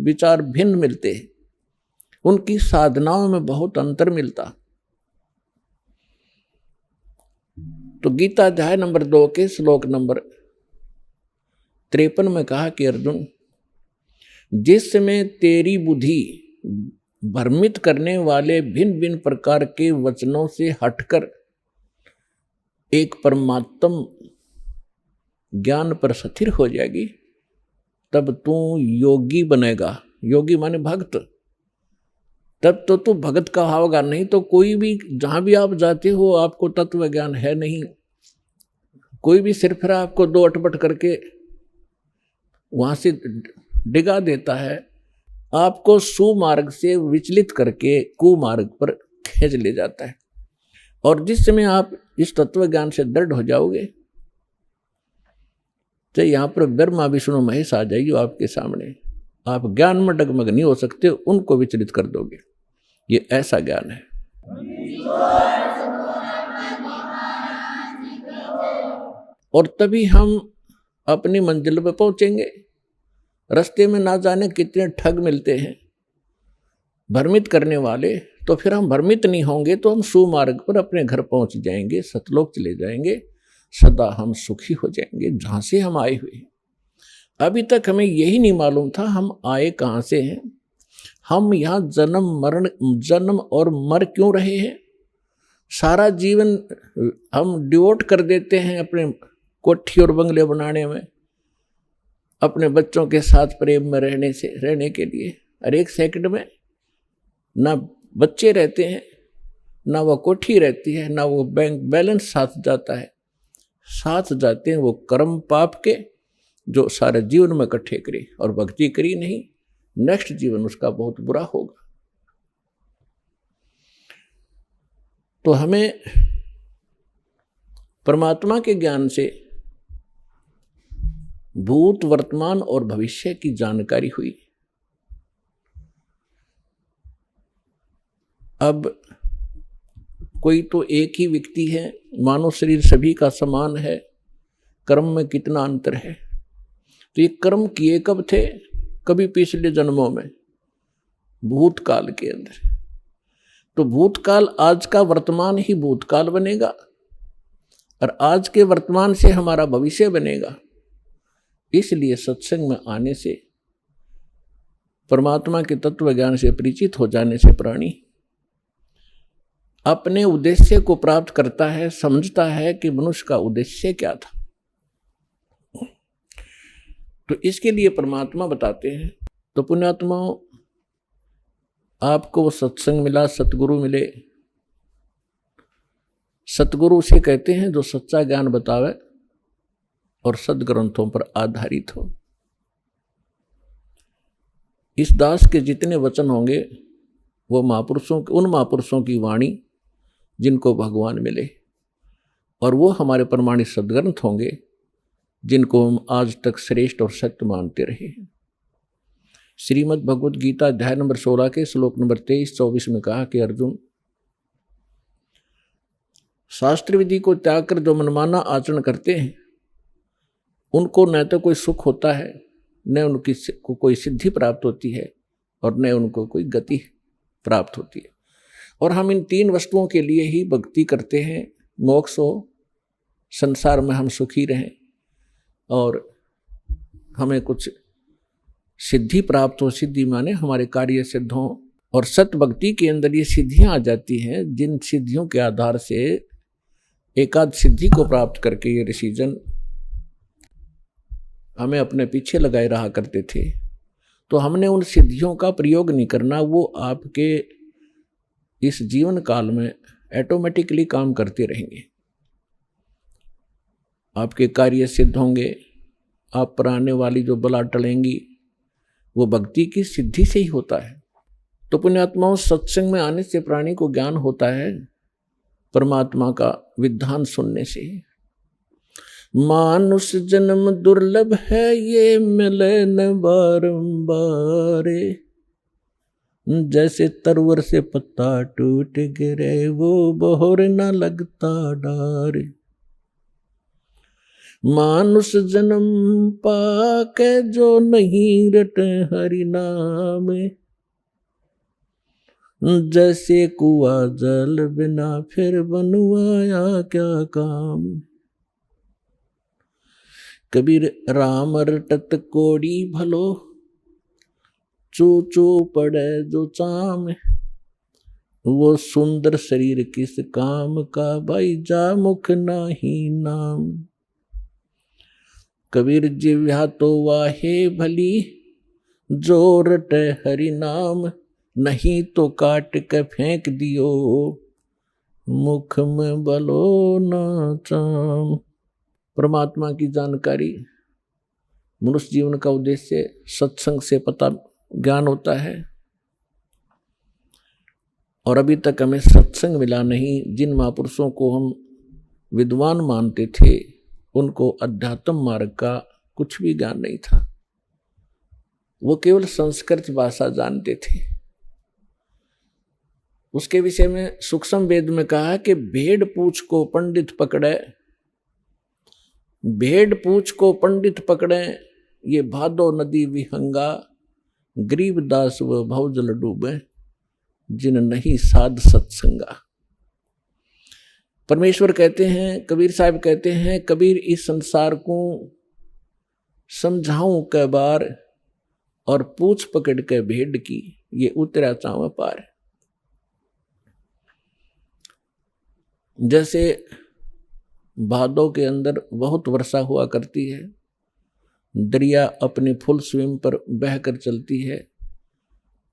विचार भिन्न मिलते हैं, उनकी साधनाओं में बहुत अंतर मिलता। तो गीता अध्याय नंबर 2 के श्लोक नंबर 53 में कहा कि अर्जुन, जिस समय तेरी बुद्धि भ्रमित करने वाले भिन्न भिन्न प्रकार के वचनों से हटकर एक परमात्म ज्ञान पर स्थिर हो जाएगी, तब तू योगी बनेगा। योगी माने भक्त। तब तो तू भगत का होगा, नहीं तो कोई भी जहां भी आप जाते हो आपको तत्व ज्ञान है नहीं, कोई भी सिर्फ आपको दो अटपट करके वहां से डिगा देता है, आपको सुमार्ग से विचलित करके कुमार्ग पर खींच ले जाता है। और जिस समय आप इस तत्व ज्ञान से दृढ़ हो जाओगे, तो यहां पर ब्रह्मा विष्णु महेश आ जाइए आपके सामने, आप ज्ञान में डगमग नहीं हो सकते, उनको विचलित कर दोगे। ये ऐसा ज्ञान है। और तभी हम अपनी मंजिल पर पहुंचेंगे। रास्ते में ना जाने कितने ठग मिलते हैं भ्रमित करने वाले, तो फिर हम भ्रमित नहीं होंगे तो हम सुमार्ग पर अपने घर पहुंच जाएंगे, सतलोक चले जाएंगे, सदा हम सुखी हो जाएंगे जहां से हम आए हुए। अभी तक हमें यही नहीं मालूम था हम आए कहां से हैं, हम यहाँ जन्म और मर क्यों रहे हैं। सारा जीवन हम डिवोट कर देते हैं अपने कोठी और बंगले बनाने में, अपने बच्चों के साथ प्रेम में रहने के लिए। और एक सेकंड में ना बच्चे रहते हैं, ना वो कोठी रहती है, ना वो बैंक बैलेंस साथ जाता है। साथ जाते हैं वो कर्म पाप के जो सारे जीवन में इकट्ठे करी, और भक्ति करी नहीं, नेक्स्ट जीवन उसका बहुत बुरा होगा। तो हमें परमात्मा के ज्ञान से भूत, वर्तमान और भविष्य की जानकारी हुई। अब कोई तो एक ही व्यक्ति है, मानव शरीर सभी का समान है, कर्म में कितना अंतर है। तो ये कर्म किए कब थे? कभी पिछले जन्मों में, भूतकाल के अंदर। तो भूतकाल आज का वर्तमान ही भूतकाल बनेगा, और आज के वर्तमान से हमारा भविष्य बनेगा। इसलिए सत्संग में आने से, परमात्मा के तत्व ज्ञान से परिचित हो जाने से प्राणी अपने उद्देश्य को प्राप्त करता है, समझता है कि मनुष्य का उद्देश्य क्या था। तो इसके लिए परमात्मा बताते हैं। तो पुण्यात्माओं, आपको वो सत्संग मिला, सतगुरु मिले। सतगुरु उसे कहते हैं जो सच्चा ज्ञान बतावे और सदग्रंथों पर आधारित हो। इस दास के जितने वचन होंगे वो उन महापुरुषों की वाणी जिनको भगवान मिले, और वो हमारे प्रमाणित सदग्रंथ होंगे जिनको हम आज तक श्रेष्ठ और सत्य मानते रहे हैं। श्रीमद् भगवद गीता अध्याय नंबर 16 के श्लोक नंबर 23-24 में कहा कि अर्जुन, शास्त्र विधि को त्याग कर जो मनमाना आचरण करते हैं उनको न तो कोई सुख होता है, न उनकी को कोई सिद्धि प्राप्त होती है, और न उनको कोई गति प्राप्त होती है। और हम इन 3 वस्तुओं के लिए ही भक्ति करते हैं, मोक्ष हो, संसार में हम सुखी रहें और हमें कुछ सिद्धि प्राप्त हो। सिद्धि माने हमारे कार्य सिद्ध हों, और सत भक्ति के अंदर ये सिद्धियां आ जाती हैं, जिन सिद्धियों के आधार से एकाद सिद्धि को प्राप्त करके ये ऋषिजन हमें अपने पीछे लगाए रहा करते थे। तो हमने उन सिद्धियों का प्रयोग नहीं करना, वो आपके इस जीवन काल में ऑटोमेटिकली काम करते रहेंगे। आपके कार्य सिद्ध होंगे, आप पर आने वाली जो बला टलेंगी वो भक्ति की सिद्धि से ही होता है। तो पुण्यात्माओं, सत्संग में आने से प्राणी को ज्ञान होता है परमात्मा का विधान सुनने से। मानुष जन्म दुर्लभ है, ये मिले न बारंबार, जैसे तरवर से पत्ता टूट गिरे वो बहोर न लगता डार। मानुष जन्म पाके जो नहीं रटे हरि नाम, जैसे कुआ जल बिना फिर बनवाया क्या काम। कबीर राम रटत कोड़ी भलो, चू चू पड़े जो चाम, वो सुंदर शरीर किस काम का, भाई जा मुख नाही नाम। कबीर जिव्हा तो वाहे भली, जो रटे हरि नाम, नहीं तो काट के फेंक दियो, मुख में बलो न चाम। परमात्मा की जानकारी, मनुष्य जीवन का उद्देश्य सत्संग से पता ज्ञान होता है, और अभी तक हमें सत्संग मिला नहीं। जिन महापुरुषों को हम विद्वान मानते थे उनको अध्यात्म मार्ग का कुछ भी ज्ञान नहीं था, वो केवल संस्कृत भाषा जानते थे। उसके विषय में सूक्ष्म वेद में कहा कि भेड़ पूछ को पंडित पकड़े, भेड़ पूछ को पंडित पकड़े, ये भादो नदी विहंगा, गरीबदास व भवजल डूबे, जिन नहीं साध सत्संगा। परमेश्वर कहते हैं, कबीर साहब कहते हैं, कबीर इस संसार को समझाऊं कै बार, और पूछ पकड़ के भेड़ की, ये उतरा चाव पार। जैसे भादों के अंदर बहुत वर्षा हुआ करती है, दरिया अपने फुल स्विम पर बहकर चलती है,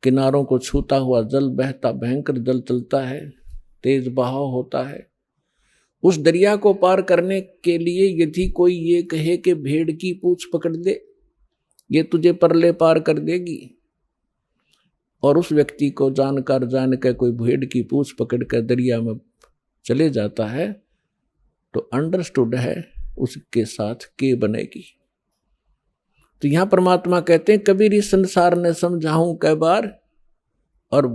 किनारों को छूता हुआ जल बहता, भयंकर जल चलता है, तेज बहाव होता है। उस दरिया को पार करने के लिए यदि कोई ये कहे कि भेड़ की पूंछ पकड़ दे, ये तुझे परले पार कर देगी, और उस व्यक्ति को जान के कोई भेड़ की पूंछ पकड़ कर दरिया में चले जाता है, तो अंडरस्टूड है उसके साथ के बनेगी। तो यहां परमात्मा कहते हैं, कबीर इस संसार ने समझाऊं कै बार, और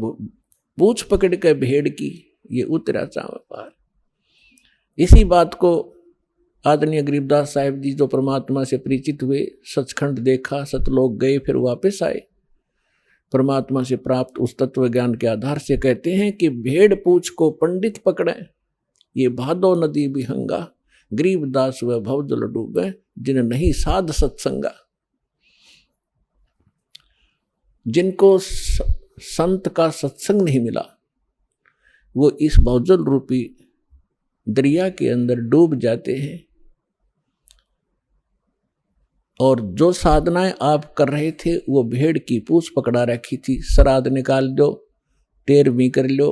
पूछ पकड़ के भेड़ की, ये उतरा चाव पार। इसी बात को आदरणीय गरीबदास साहिब जी जो परमात्मा से परिचित हुए, सचखंड देखा, सतलोक गए, फिर वापस आए, परमात्मा से प्राप्त उस तत्व ज्ञान के आधार से कहते हैं कि भेड़ पूछ को पंडित पकड़े, ये भादो नदी विहंगा, गरीबदास व भवजल डूबे, जिन नहीं साध सत्संगा। जिनको संत का सत्संग नहीं मिला, वो इस भवजल रूपी दरिया के अंदर डूब जाते हैं। और जो साधनाएं आप कर रहे थे, वो भेड़ की पूंछ पकड़ा रखी थी। श्राद्ध निकाल दो, 13वीं कर लो,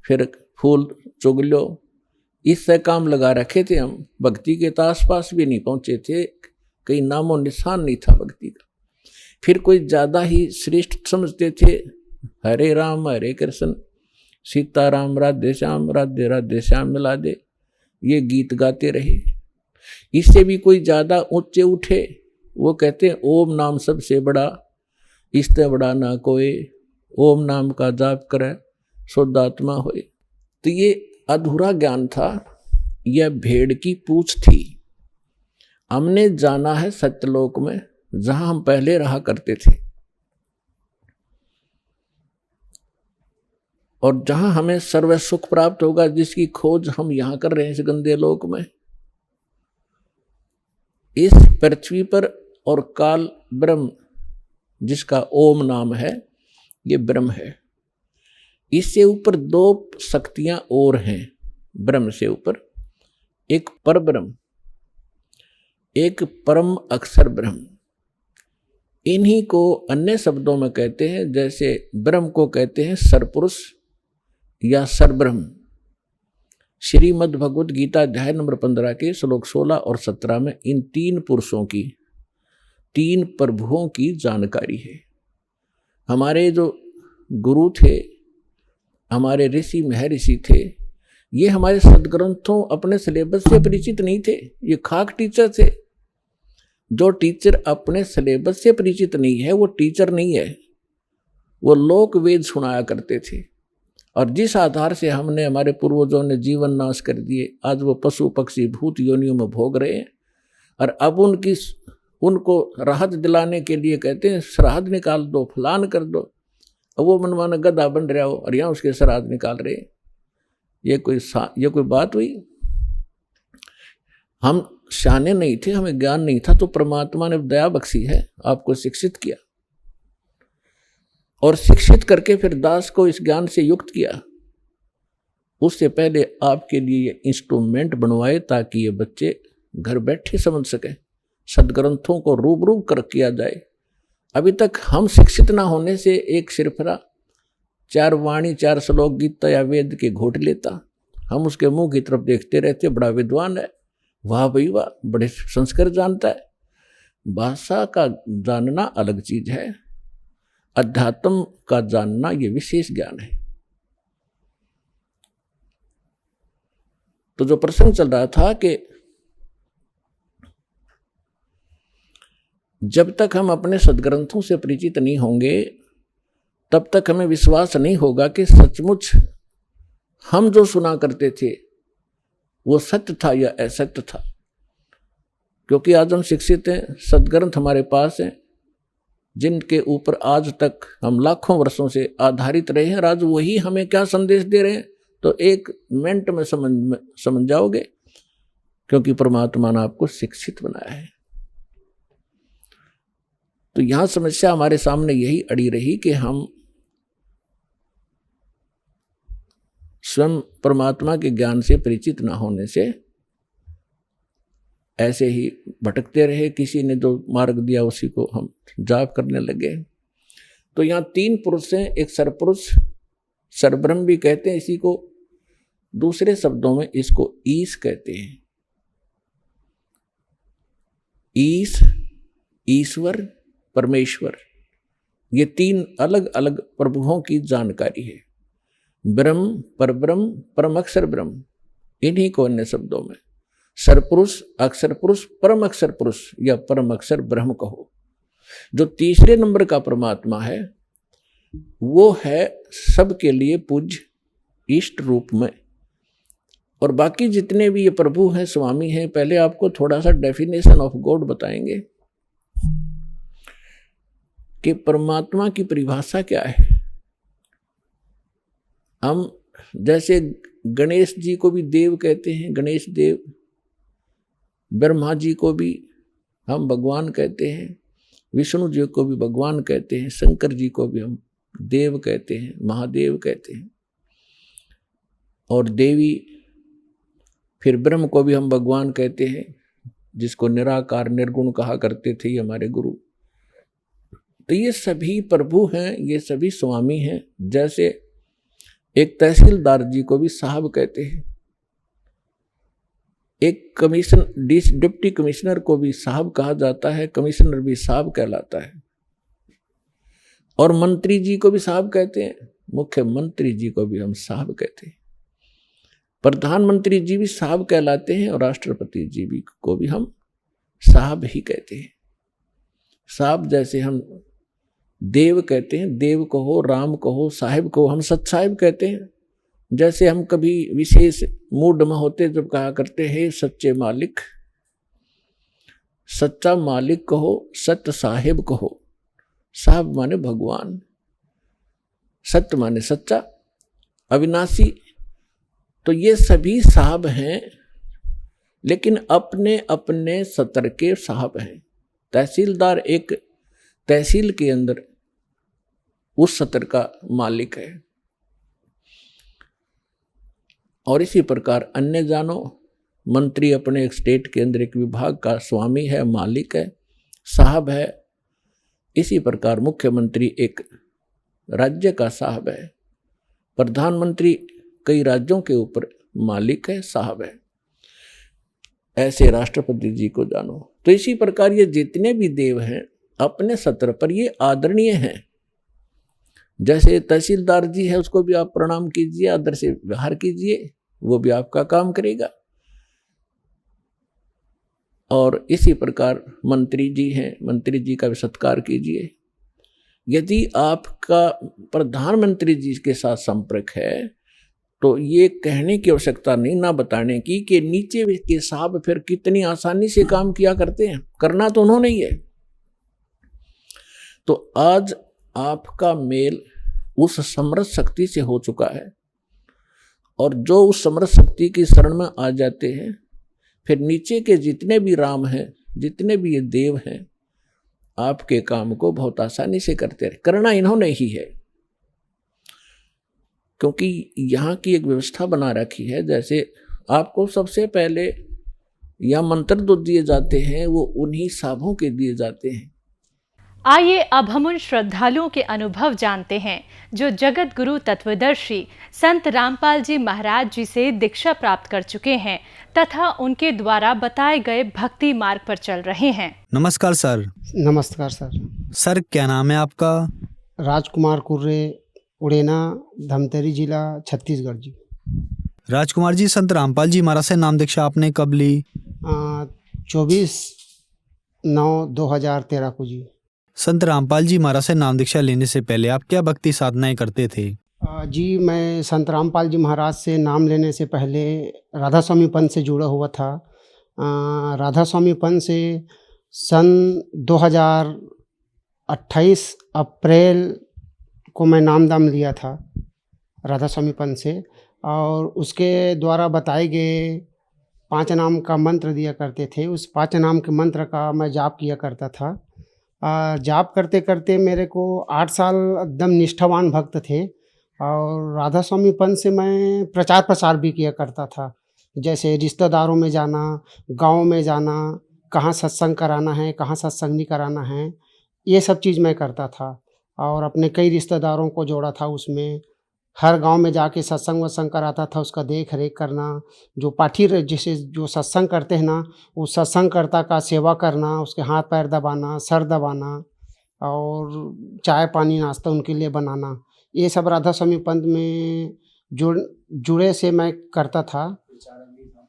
फिर फूल चुग लो, इससे काम लगा रखे थे हम। भक्ति के तो आसपास भी नहीं पहुंचे थे, कहीं नामो निशान नहीं था भक्ति का। फिर कोई ज्यादा ही श्रेष्ठ समझते थे, हरे राम हरे कृष्ण, सीताराम राधे श्याम, राधे राधे श्याम मिला दे, ये गीत गाते रहे। इससे भी कोई ज्यादा ऊंचे उठे, वो कहते हैं ओम नाम सबसे बड़ा, इससे बड़ा ना कोई, ओम नाम का जाप करे शुद्धात्मा होए। तो ये अधूरा ज्ञान था, यह भेड़ की पूंछ थी। हमने जाना है सत्यलोक में, जहां हम पहले रहा करते थे, और जहां हमें सर्व सुख प्राप्त होगा, जिसकी खोज हम यहां कर रहे हैं इस गंदे लोक में। इस पृथ्वी पर और काल ब्रह्म, जिसका ओम नाम है, ये ब्रह्म है। इससे ऊपर दो शक्तियां और हैं ब्रह्म से ऊपर, एक पर ब्रह्म, एक परम अक्षर ब्रह्म। इन्हीं को अन्य शब्दों में कहते हैं, जैसे ब्रह्म को कहते हैं सरपुरुष या सरब्रह्म। श्रीमद् भगवद गीता अध्याय नंबर 15 के श्लोक 16 और 17 में इन तीन पुरुषों की, तीन प्रभुओं की जानकारी है। हमारे जो गुरु थे, हमारे ऋषि महर्षि थे, ये हमारे सदग्रंथों अपने सिलेबस से परिचित नहीं थे, ये खाक टीचर थे। जो टीचर अपने सिलेबस से परिचित नहीं है वो टीचर नहीं है, वो लोक वेद सुनाया करते थे। और जिस आधार से हमने, हमारे पूर्वजों ने जीवन नाश कर दिए, आज वो पशु पक्षी भूत योनियों में भोग रहे हैं। और अब उनको राहत दिलाने के लिए कहते हैं श्राद्ध निकाल दो, फलान कर दो। अब वो मनमाना गधा बन रहा हो और यहाँ उसके श्राद्ध निकाल रहे। ये कोई बात हुई? हम शाने नहीं थे, हमें ज्ञान नहीं था, तो परमात्मा ने दया बख्शी है, आपको शिक्षित किया, और शिक्षित करके फिर दास को इस ज्ञान से युक्त किया। उससे पहले आपके लिए ये इंस्ट्रूमेंट बनवाए ताकि ये बच्चे घर बैठे समझ सकें, सदग्रंथों को रूबरू कर किया जाए। अभी तक हम शिक्षित ना होने से एक सिरफरा 4 वाणी 4 श्लोक गीता या वेद के घोट लेता, हम उसके मुंह की तरफ देखते रहते, बड़ा विद्वान है, वाह भाई वाह, बड़े संस्कार जानता है। भाषा का जानना अलग चीज है, अध्यात्म का जानना ये विशेष ज्ञान है। तो जो प्रसंग चल रहा था कि जब तक हम अपने सदग्रंथों से परिचित नहीं होंगे, तब तक हमें विश्वास नहीं होगा कि सचमुच हम जो सुना करते थे वो सत्य था या असत्य था। क्योंकि आज हम शिक्षित हैं, सदग्रंथ हमारे पास हैं, जिनके ऊपर आज तक हम लाखों वर्षों से आधारित रहे हैं, और आज वही हमें क्या संदेश दे रहे हैं, तो एक मिनट में समझ जाओगे, क्योंकि परमात्मा ने आपको शिक्षित बनाया है। तो यहां समस्या हमारे सामने यही अड़ी रही कि हम स्वयं परमात्मा के ज्ञान से परिचित न होने से ऐसे ही भटकते रहे, किसी ने जो मार्ग दिया उसी को हम जाप करने लगे। तो यहाँ 3 पुरुष हैं, एक सरपुरुष, सरब्रह्म भी कहते हैं इसी को, दूसरे शब्दों में इसको ईश कहते हैं। ईश, ईश्वर, परमेश्वर, ये 3 अलग अलग प्रभुओं की जानकारी है। ब्रह्म, परब्रह्म, परम अक्षर ब्रह्म, इन्हीं को अन्य शब्दों में सरपुरुष, अक्षर पुरुष, परम अक्षर पुरुष या परम अक्षर ब्रह्म कहो। जो तीसरे नंबर का परमात्मा है वो है सबके लिए पूज्य इष्ट रूप में। और बाकी जितने भी ये प्रभु हैं, स्वामी हैं, पहले आपको थोड़ा सा डेफिनेशन ऑफ गॉड बताएंगे कि परमात्मा की परिभाषा क्या है। हम जैसे गणेश जी को भी देव कहते हैं, गणेश देव, ब्रह्मा जी को भी हम भगवान कहते हैं, विष्णु जी को भी भगवान कहते हैं, शंकर जी को भी हम देव कहते हैं, महादेव कहते हैं, और देवी, फिर ब्रह्म को भी हम भगवान कहते हैं, जिसको निराकार निर्गुण कहा करते थे हमारे गुरु। तो ये सभी प्रभु हैं, ये सभी स्वामी हैं। जैसे एक तहसीलदार जी को भी साहब कहते हैं, एक डिप्टी कमिश्नर को भी साहब कहा जाता है, कमिश्नर भी साहब कहलाता है, और मंत्री जी को भी साहब कहते हैं, मुख्यमंत्री जी को भी हम साहब कहते हैं, प्रधानमंत्री जी भी साहब कहलाते हैं, और राष्ट्रपति जी भी को भी हम साहब ही कहते हैं। साहब जैसे हम देव कहते हैं, देव कहो, राम कहो, साहिब कहो, हम सत साहिब कहते हैं। जैसे हम कभी विशेष मूड में होते जब कहा करते हैं सच्चे मालिक, सच्चा मालिक कहो, सत्य साहिब कहो। साहब माने भगवान, सत्य माने सच्चा, अविनाशी। तो ये सभी साहब हैं, लेकिन अपने अपने सत्र के साहब हैं। तहसीलदार एक तहसील के अंदर उस सत्र का मालिक है, और इसी प्रकार अन्य जानो मंत्री अपने एक स्टेट के अंदर एक विभाग का स्वामी है, मालिक है, साहब है। इसी प्रकार मुख्यमंत्री एक राज्य का साहब है, प्रधानमंत्री कई राज्यों के ऊपर मालिक है, साहब है। ऐसे राष्ट्रपति जी को जानो। तो इसी प्रकार ये जितने भी देव हैं अपने सत्र पर ये आदरणीय हैं। जैसे तहसीलदार जी है, उसको भी आप प्रणाम कीजिए, आदर से व्यवहार कीजिए, वो भी आपका काम करेगा। और इसी प्रकार मंत्री जी हैं, मंत्री जी का भी सत्कार कीजिए। यदि आपका प्रधानमंत्री जी के साथ संपर्क है तो ये कहने की आवश्यकता नहीं, ना बताने की, कि नीचे के साहब फिर कितनी आसानी से काम किया करते हैं, करना तो उन्होंने ही है। तो आज आपका मेल उस समृद्ध शक्ति से हो चुका है, और जो उस समृद्ध शक्ति की शरण में आ जाते हैं, फिर नीचे के जितने भी राम हैं, जितने भी ये देव हैं, आपके काम को बहुत आसानी से करते रहे। करना इन्होंने ही है, क्योंकि यहाँ की एक व्यवस्था बना रखी है। जैसे आपको सबसे पहले या मंत्र जो दिए जाते हैं वो उन्हीं साहबों के दिए जाते हैं। आइए अब हम उन श्रद्धालुओं के अनुभव जानते हैं जो जगत गुरु तत्वदर्शी संत रामपाल जी महाराज जी से दीक्षा प्राप्त कर चुके हैं तथा उनके द्वारा बताए गए भक्ति मार्ग पर चल रहे हैं। नमस्कार सर। नमस्कार सर। सर क्या नाम है आपका? राजकुमार कुर्रे, उड़ेना, धमतरी जिला, छत्तीसगढ़ जी। राजकुमार जी, संत रामपाल जी महाराज से नाम दीक्षा आपने कब ली? 24/9/2013 को जी। संत रामपाल जी महाराज से नाम दीक्षा लेने से पहले आप क्या भक्ति साधनाएं करते थे? जी मैं संत रामपाल जी महाराज से नाम लेने से पहले राधा स्वामी पंथ से जुड़ा हुआ था। राधा स्वामी पंथ से सन 2028 अप्रैल को मैं नामदान लिया था राधा स्वामी पंथ से, और उसके द्वारा बताए गए 5 नाम का मंत्र दिया करते थे। उस 5 नाम के मंत्र का मैं जाप किया करता था। जाप करते करते मेरे को 8 साल एकदम निष्ठावान भक्त थे, और राधा स्वामी पंथ से मैं प्रचार प्रसार भी किया करता था। जैसे रिश्तेदारों में जाना, गाँव में जाना, कहाँ सत्संग कराना है, कहाँ सत्संग नहीं कराना है, ये सब चीज़ मैं करता था। और अपने कई रिश्तेदारों को जोड़ा था उसमें। हर गांव में जाके सत्संग वत्संग कराता था, उसका देख रेख करना। जो पाठी जैसे जो सत्संग करते हैं ना, उस सत्संगकर्ता का सेवा करना, उसके हाथ पैर दबाना, सर दबाना, और चाय पानी नाश्ता उनके लिए बनाना, ये सब राधा स्वामी पंथ में जुड़े से मैं करता था।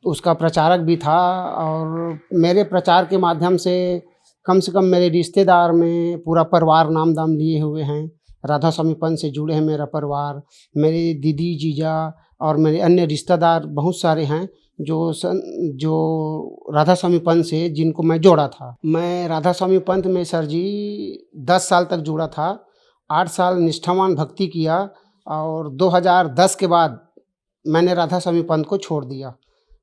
उसका प्रचारक भी था, और मेरे प्रचार के माध्यम से कम मेरे रिश्तेदार में पूरा परिवार नाम दाम लिए हुए हैं। राधा स्वामी पंथ से जुड़े हैं मेरा परिवार, मेरी दीदी, जीजा और मेरे अन्य रिश्तेदार बहुत सारे हैं जो राधा स्वामी पंथ से जिनको मैं जोड़ा था। मैं राधा स्वामी पंथ में सर जी 10 साल तक जुड़ा था। 8 साल निष्ठावान भक्ति किया, और 2010 के बाद मैंने राधा स्वामी पंथ को छोड़ दिया।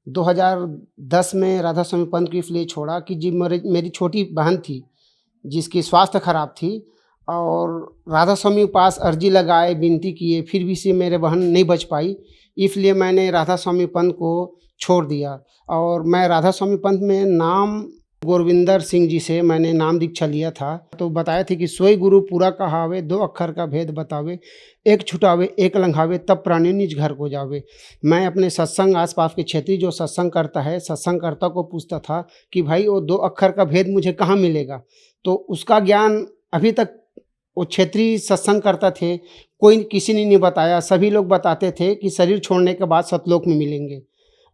2010 में राधा स्वामी पंथ को इसलिए छोड़ा कि जी मेरी छोटी बहन थी जिसकी स्वास्थ्य खराब थी, और राधा स्वामी के पास अर्जी लगाए, विनती किए, फिर भी से मेरे बहन नहीं बच पाई, इसलिए मैंने राधा स्वामी पंथ को छोड़ दिया। और मैं राधा स्वामी पंथ में नाम गोरविंदर सिंह जी से मैंने नाम दीक्षा लिया था। तो बताए थे कि सोई गुरु पूरा कहावे, 2 अक्षर का भेद बतावे, एक छुटावे एक लंघावे, तब प्राणी निज घर को जावे। मैं अपने सत्संग आसपास के क्षेत्रीय जो सत्संग करता है, सत्संगकर्ता को पूछता था कि भाई वो 2 अक्षर का भेद मुझे कहाँ मिलेगा। तो उसका ज्ञान अभी तक वो क्षेत्रीय सत्संग करता थे, कोई किसी ने नहीं बताया। सभी लोग बताते थे कि शरीर छोड़ने के बाद सतलोक में मिलेंगे,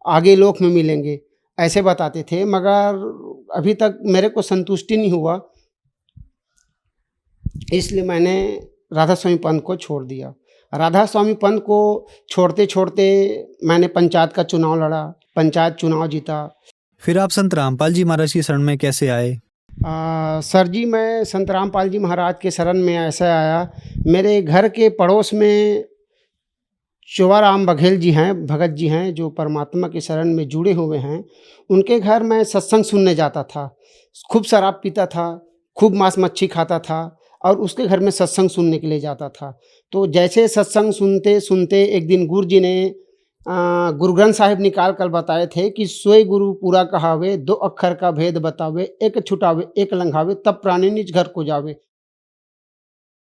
आगे लोक में मिलेंगे, ऐसे बताते थे, मगर अभी तक मेरे को संतुष्टि नहीं हुआ। इसलिए मैंने राधा स्वामी पंथ को छोड़ दिया। राधा स्वामी पंथ को छोड़ते छोड़ते मैंने पंचायत का चुनाव लड़ा, पंचायत चुनाव जीता। फिर आप संत रामपाल जी महाराज की शरण में कैसे आए? सर जी, मैं संत रामपाल जी महाराज के शरण में ऐसे आया, मेरे घर के पड़ोस में चोवाराम बघेल जी हैं, भगत जी हैं, जो परमात्मा के शरण में जुड़े हुए हैं। उनके घर मैं सत्संग सुनने जाता था, खूब शराब पीता था, खूब मांस मच्छी खाता था और उसके घर में सत्संग सुनने के लिए जाता था। तो जैसे सत्संग सुनते सुनते एक दिन गुरु जी ने गुरु ग्रंथ साहिब निकाल कर बताए थे कि सोई गुरु पूरा कहावे, 2 अक्षर का भेद बतावे, एक छुटावे एक लंघावे, तब प्राणी निज घर को जावे।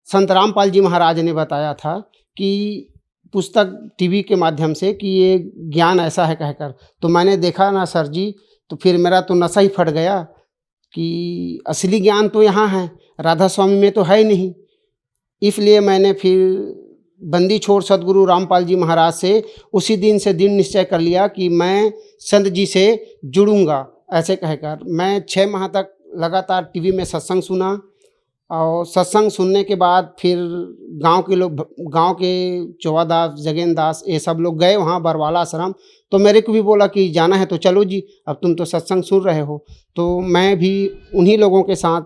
संत रामपाल जी महाराज ने बताया था कि पुस्तक टीवी के माध्यम से कि ये ज्ञान ऐसा है कहकर। तो मैंने देखा ना सर जी, तो फिर मेरा तो नशा ही फट गया कि असली ज्ञान तो यहाँ है, राधा स्वामी में तो है ही नहीं। इसलिए मैंने फिर बंदी छोड़ सदगुरु रामपाल जी महाराज से उसी दिन से दिन निश्चय कर लिया कि मैं संत जी से जुड़ूंगा। ऐसे कहकर मैं 6 माह तक लगातार टीवी में सत्संग सुना और सत्संग सुनने के बाद फिर गांव के लोग, गांव के चौवादास, जगेंद्र दास, ये सब लोग गए वहाँ बरवाला आश्रम। तो मेरे को भी बोला कि जाना है तो चलो जी, अब तुम तो सत्संग सुन रहे हो। तो मैं भी उन्हीं लोगों के साथ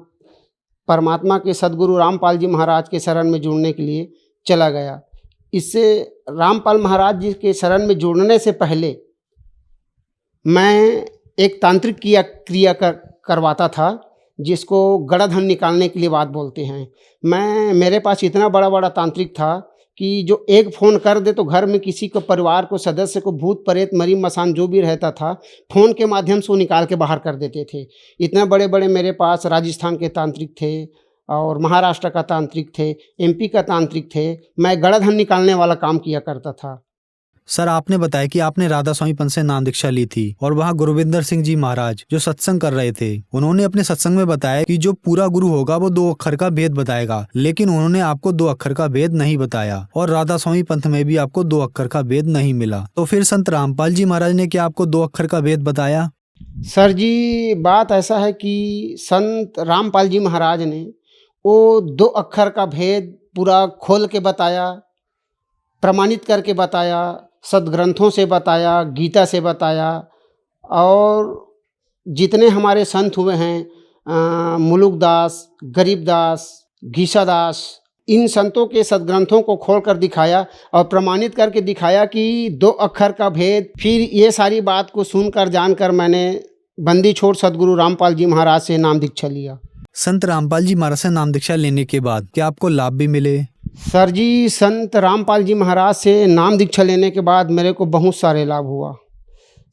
परमात्मा के सदगुरु रामपाल जी महाराज के शरण में जुड़ने के लिए चला गया। इससे रामपाल महाराज जी के शरण में जुड़ने से पहले मैं एक तांत्रिक क्रिया करवाता था, जिसको गड़ाधन निकालने के लिए बात बोलते हैं। मेरे पास इतना बड़ा बड़ा तांत्रिक था कि जो एक फ़ोन कर दे तो घर में किसी को, परिवार को, सदस्य को, भूत प्रेत मरी मसान जो भी रहता था, फ़ोन के माध्यम से वो निकाल के बाहर कर देते थे। इतने बड़े बड़े मेरे पास राजस्थान के तांत्रिक थे और महाराष्ट्र का तांत्रिक थे, एमपी का तांत्रिक थे। मैं गड़ाधन निकालने वाला काम किया करता था। सर, आपने बताया कि आपने राधा स्वामी पंथ से नाम दीक्षा ली थी और वहाँ गुरविंदर सिंह जी महाराज जो सत्संग कर रहे थे, उन्होंने अपने सत्संग में बताया कि जो पूरा गुरु होगा वो 2 अक्षर का भेद बताएगा, लेकिन उन्होंने आपको 2 अक्षर का भेद नहीं बताया और राधा स्वामी पंथ में भी आपको 2 अक्षर का भेद नहीं मिला। तो फिर संत रामपाल जी महाराज ने क्या आपको 2 अक्षर का भेद बताया? सर जी, बात ऐसा है कि संत रामपाल जी महाराज ने वो 2 अक्षर का भेद पूरा खोल के बताया, प्रमाणित करके बताया, सदग्रंथों से बताया, गीता से बताया। और जितने हमारे संत हुए हैं, मुलुकदास, गरीबदास, घीसादास, इन संतों के सदग्रंथों को खोल कर दिखाया और प्रमाणित करके दिखाया कि 2 अक्षर का भेद। फिर ये सारी बात को सुनकर जानकर मैंने बंदी छोड़ सदगुरु रामपाल जी महाराज से नाम दीक्षा लिया। संत रामपाल जी महाराज से नाम दीक्षा लेने के बाद क्या आपको लाभ भी मिले? सर जी, संत रामपाल जी महाराज से नाम दीक्षा लेने के बाद मेरे को बहुत सारे लाभ हुआ।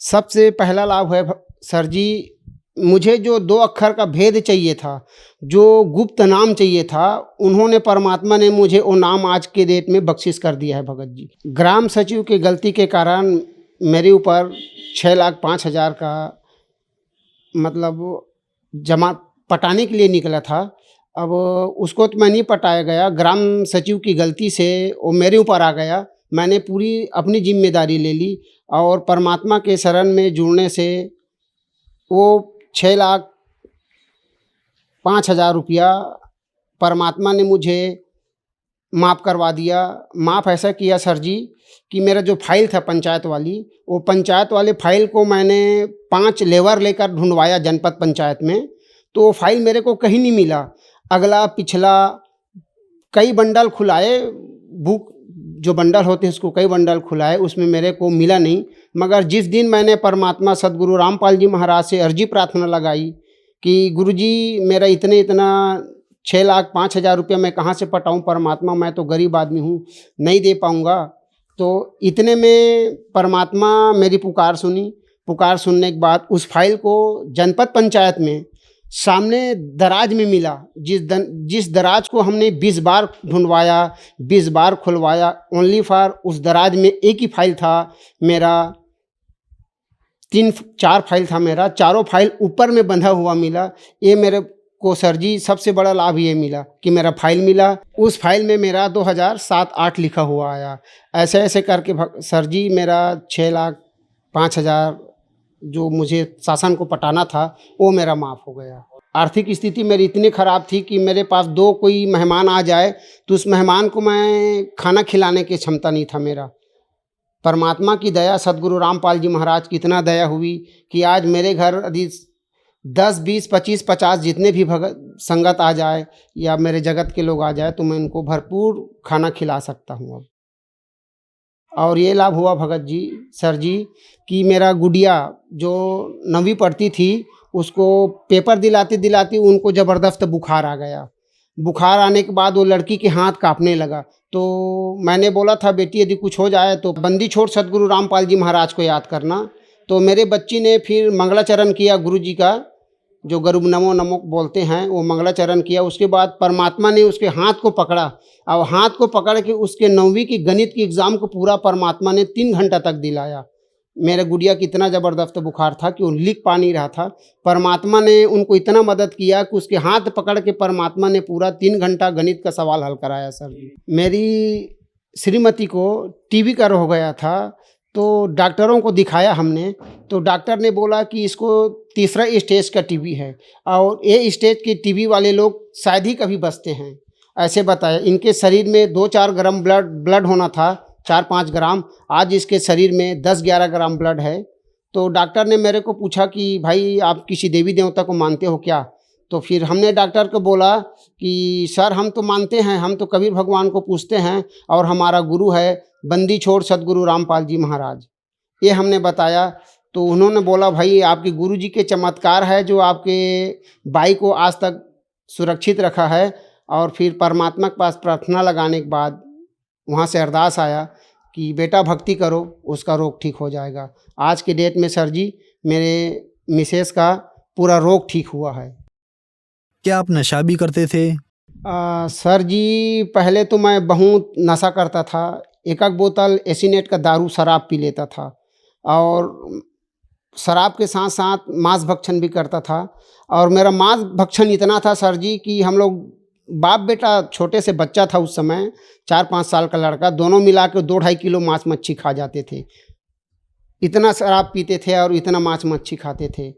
सबसे पहला लाभ है सर जी, मुझे जो 2 अक्षर का भेद चाहिए था, जो गुप्त नाम चाहिए था, उन्होंने, परमात्मा ने मुझे वो नाम आज के डेट में बख्शिश कर दिया है भगत जी। ग्राम सचिव की गलती के कारण मेरे ऊपर 6,05,000 का मतलब जमा पटाने के लिए निकला था। अब उसको तो मैं नहीं पटाया गया, ग्राम सचिव की गलती से वो मेरे ऊपर आ गया। मैंने पूरी अपनी जिम्मेदारी ले ली और परमात्मा के शरण में जुड़ने से वो 6,05,000 रुपया परमात्मा ने मुझे माफ़ करवा दिया। माफ़ ऐसा किया सर जी कि मेरा जो फाइल था पंचायत वाली, वो पंचायत वाले फाइल को मैंने 5 लेबर लेकर ढूंढवाया जनपद पंचायत में, तो वो फाइल मेरे को कहीं नहीं मिला। अगला पिछला कई बंडल खुलाए, बुक जो बंडल होते हैं उसको कई बंडल खुलाए, उसमें मेरे को मिला नहीं। मगर जिस दिन मैंने परमात्मा सदगुरु रामपाल जी महाराज से अर्जी प्रार्थना लगाई कि गुरुजी मेरा इतना 6,05,000 रुपया मैं कहाँ से पटाऊँ परमात्मा, मैं तो गरीब आदमी हूँ, नहीं दे पाऊँगा। तो इतने में परमात्मा मेरी पुकार सुनी। पुकार सुनने के बाद उस फाइल को जनपद पंचायत में सामने दराज में मिला। जिस दराज को हमने 20 बार ढूंढवाया, 20 बार खुलवाया, ओनली फॉर उस दराज में एक ही फाइल था मेरा। 3-4 फाइल था मेरा, चारों फाइल ऊपर में बंधा हुआ मिला। ये मेरे को सर जी सबसे बड़ा लाभ ये मिला कि मेरा फाइल मिला। उस फाइल में मेरा 2007-08 लिखा हुआ आया। ऐसे ऐसे करके सर जी मेरा 6,05,000 जो मुझे शासन को पटाना था वो मेरा माफ़ हो गया। आर्थिक स्थिति मेरी इतनी ख़राब थी कि मेरे पास दो कोई मेहमान आ जाए तो उस मेहमान को मैं खाना खिलाने की क्षमता नहीं था मेरा। परमात्मा की दया, सदगुरु रामपाल जी महाराज की इतना दया हुई कि आज मेरे घर यदि 10, 20, 25, 50 जितने भी भगत संगत आ जाए या मेरे जगत के लोग आ जाए तो मैं उनको भरपूर खाना खिला सकता हूँ अब। और ये लाभ हुआ भगत जी, सर जी, कि मेरा गुड़िया जो 9वीं पढ़ती थी उसको पेपर दिलाते दिलाते उनको ज़बरदस्त बुखार आ गया। बुखार आने के बाद वो लड़की के हाथ कांपने लगा। तो मैंने बोला था बेटी यदि कुछ हो जाए तो बंदी छोड़ सदगुरु रामपाल जी महाराज को याद करना। तो मेरे बच्ची ने फिर मंगलाचरण किया, गुरु जी का जो गरुड़ नमो नमो बोलते हैं वो मंगलाचरण किया। उसके बाद परमात्मा ने उसके हाथ को पकड़ा और हाथ को पकड़ के उसके 9वीं की गणित की एग्ज़ाम को पूरा परमात्मा ने 3 घंटा तक दिलाया। मेरे गुड़िया की इतना ज़बरदस्त बुखार था कि वो लिख पा नहीं रहा था। परमात्मा ने उनको इतना मदद किया कि उसके हाथ पकड़ के परमात्मा ने पूरा 3 घंटा गणित का सवाल हल कराया सर। मेरी श्रीमती को टीबी का रोग हो गया था तो डॉक्टरों को दिखाया हमने, तो डॉक्टर ने बोला कि इसको 3रा स्टेज का टीबी है और ए स्टेज के टीबी वाले लोग शायद ही कभी बचते हैं, ऐसे बताया। इनके शरीर में 2-4 ग्राम ब्लड होना था, 4-5 ग्राम। आज इसके शरीर में 10-11 ग्राम ब्लड है। तो डॉक्टर ने मेरे को पूछा कि भाई आप किसी देवी देवता को मानते हो क्या? तो फिर हमने डॉक्टर को बोला कि सर हम तो मानते हैं, हम तो कबीर भगवान को पूछते हैं और हमारा गुरु है बंदी छोड़ सदगुरु रामपाल जी महाराज, ये हमने बताया। तो उन्होंने बोला भाई आपके गुरु जी के चमत्कार है जो आपके भाई को आज तक सुरक्षित रखा है। और फिर परमात्मा के पास प्रार्थना लगाने के बाद वहाँ से अरदास आया कि बेटा भक्ति करो, उसका रोग ठीक हो जाएगा। आज के डेट में सर जी मेरे मिसेस का पूरा रोग ठीक हुआ है। क्या आप नशा भी करते थे? सर जी पहले तो मैं बहुत नशा करता था। 1 बोतल एसिनेट का दारू शराब पी लेता था और शराब के साथ साथ मांस भक्षण भी करता था। और मेरा मांस भक्षण इतना था सर जी कि हम लोग बाप बेटा, छोटे से बच्चा था उस समय, 4-5 साल का लड़का, दोनों मिला के 2-2.5 किलो मांस मच्छी खा जाते थे। इतना शराब पीते थे और इतना मांस मच्छी खाते थे।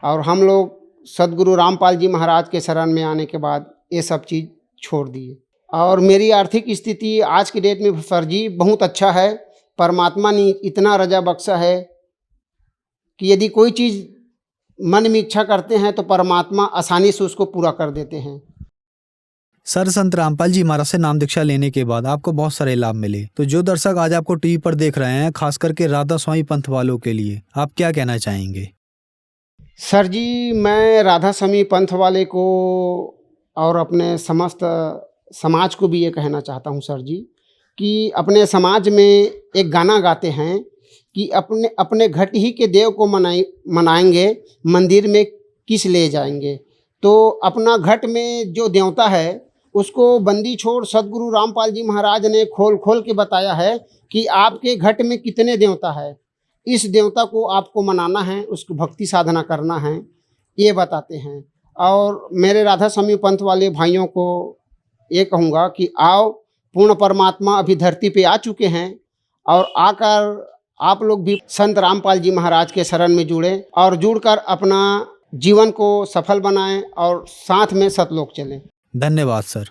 और हम लोग सदगुरु रामपाल जी महाराज के शरण में आने के बाद ये सब चीज़ छोड़ दिए। और मेरी आर्थिक स्थिति आज की डेट में सर जी बहुत अच्छा है। परमात्मा ने इतना रजा बख्शा है कि यदि कोई चीज़ मन में इच्छा करते हैं तो परमात्मा आसानी से उसको पूरा कर देते हैं। सर, संत रामपाल जी महाराज से नाम दीक्षा लेने के बाद आपको बहुत सारे लाभ मिले, तो जो दर्शक आज आपको टीवी पर देख रहे हैं, खास करके राधा स्वामी पंथ वालों के लिए आप क्या कहना चाहेंगे? सर जी मैं राधा स्वामी पंथ वाले को और अपने समस्त समाज को भी ये कहना चाहता हूँ सर जी कि अपने समाज में एक गाना गाते हैं कि अपने अपने घट ही के देव को मनाएंगे, मंदिर में किस ले जाएंगे। तो अपना घट में जो देवता है उसको बंदी छोड़ सदगुरु रामपाल जी महाराज ने खोल खोल के बताया है कि आपके घट में कितने देवता है, इस देवता को आपको मनाना है, उसको भक्ति साधना करना है, ये बताते हैं। और मेरे राधा स्वामी पंथ वाले भाइयों को ये कहूँगा कि आओ, पूर्ण परमात्मा अभी धरती पे आ चुके हैं और आकर आप लोग भी संत रामपाल जी महाराज के शरण में जुड़ें और जुड़कर अपना जीवन को सफल बनाएं और साथ में सतलोक चलें। धन्यवाद सर।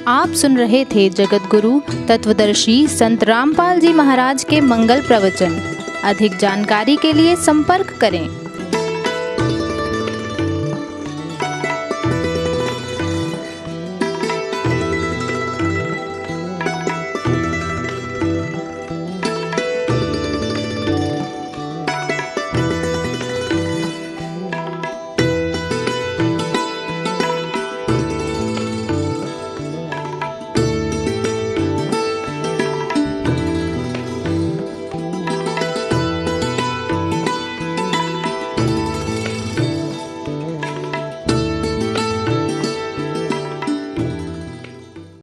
आप सुन रहे थे जगत गुरु तत्वदर्शी संत रामपाल जी महाराज के मंगल प्रवचन। अधिक जानकारी के लिए संपर्क करें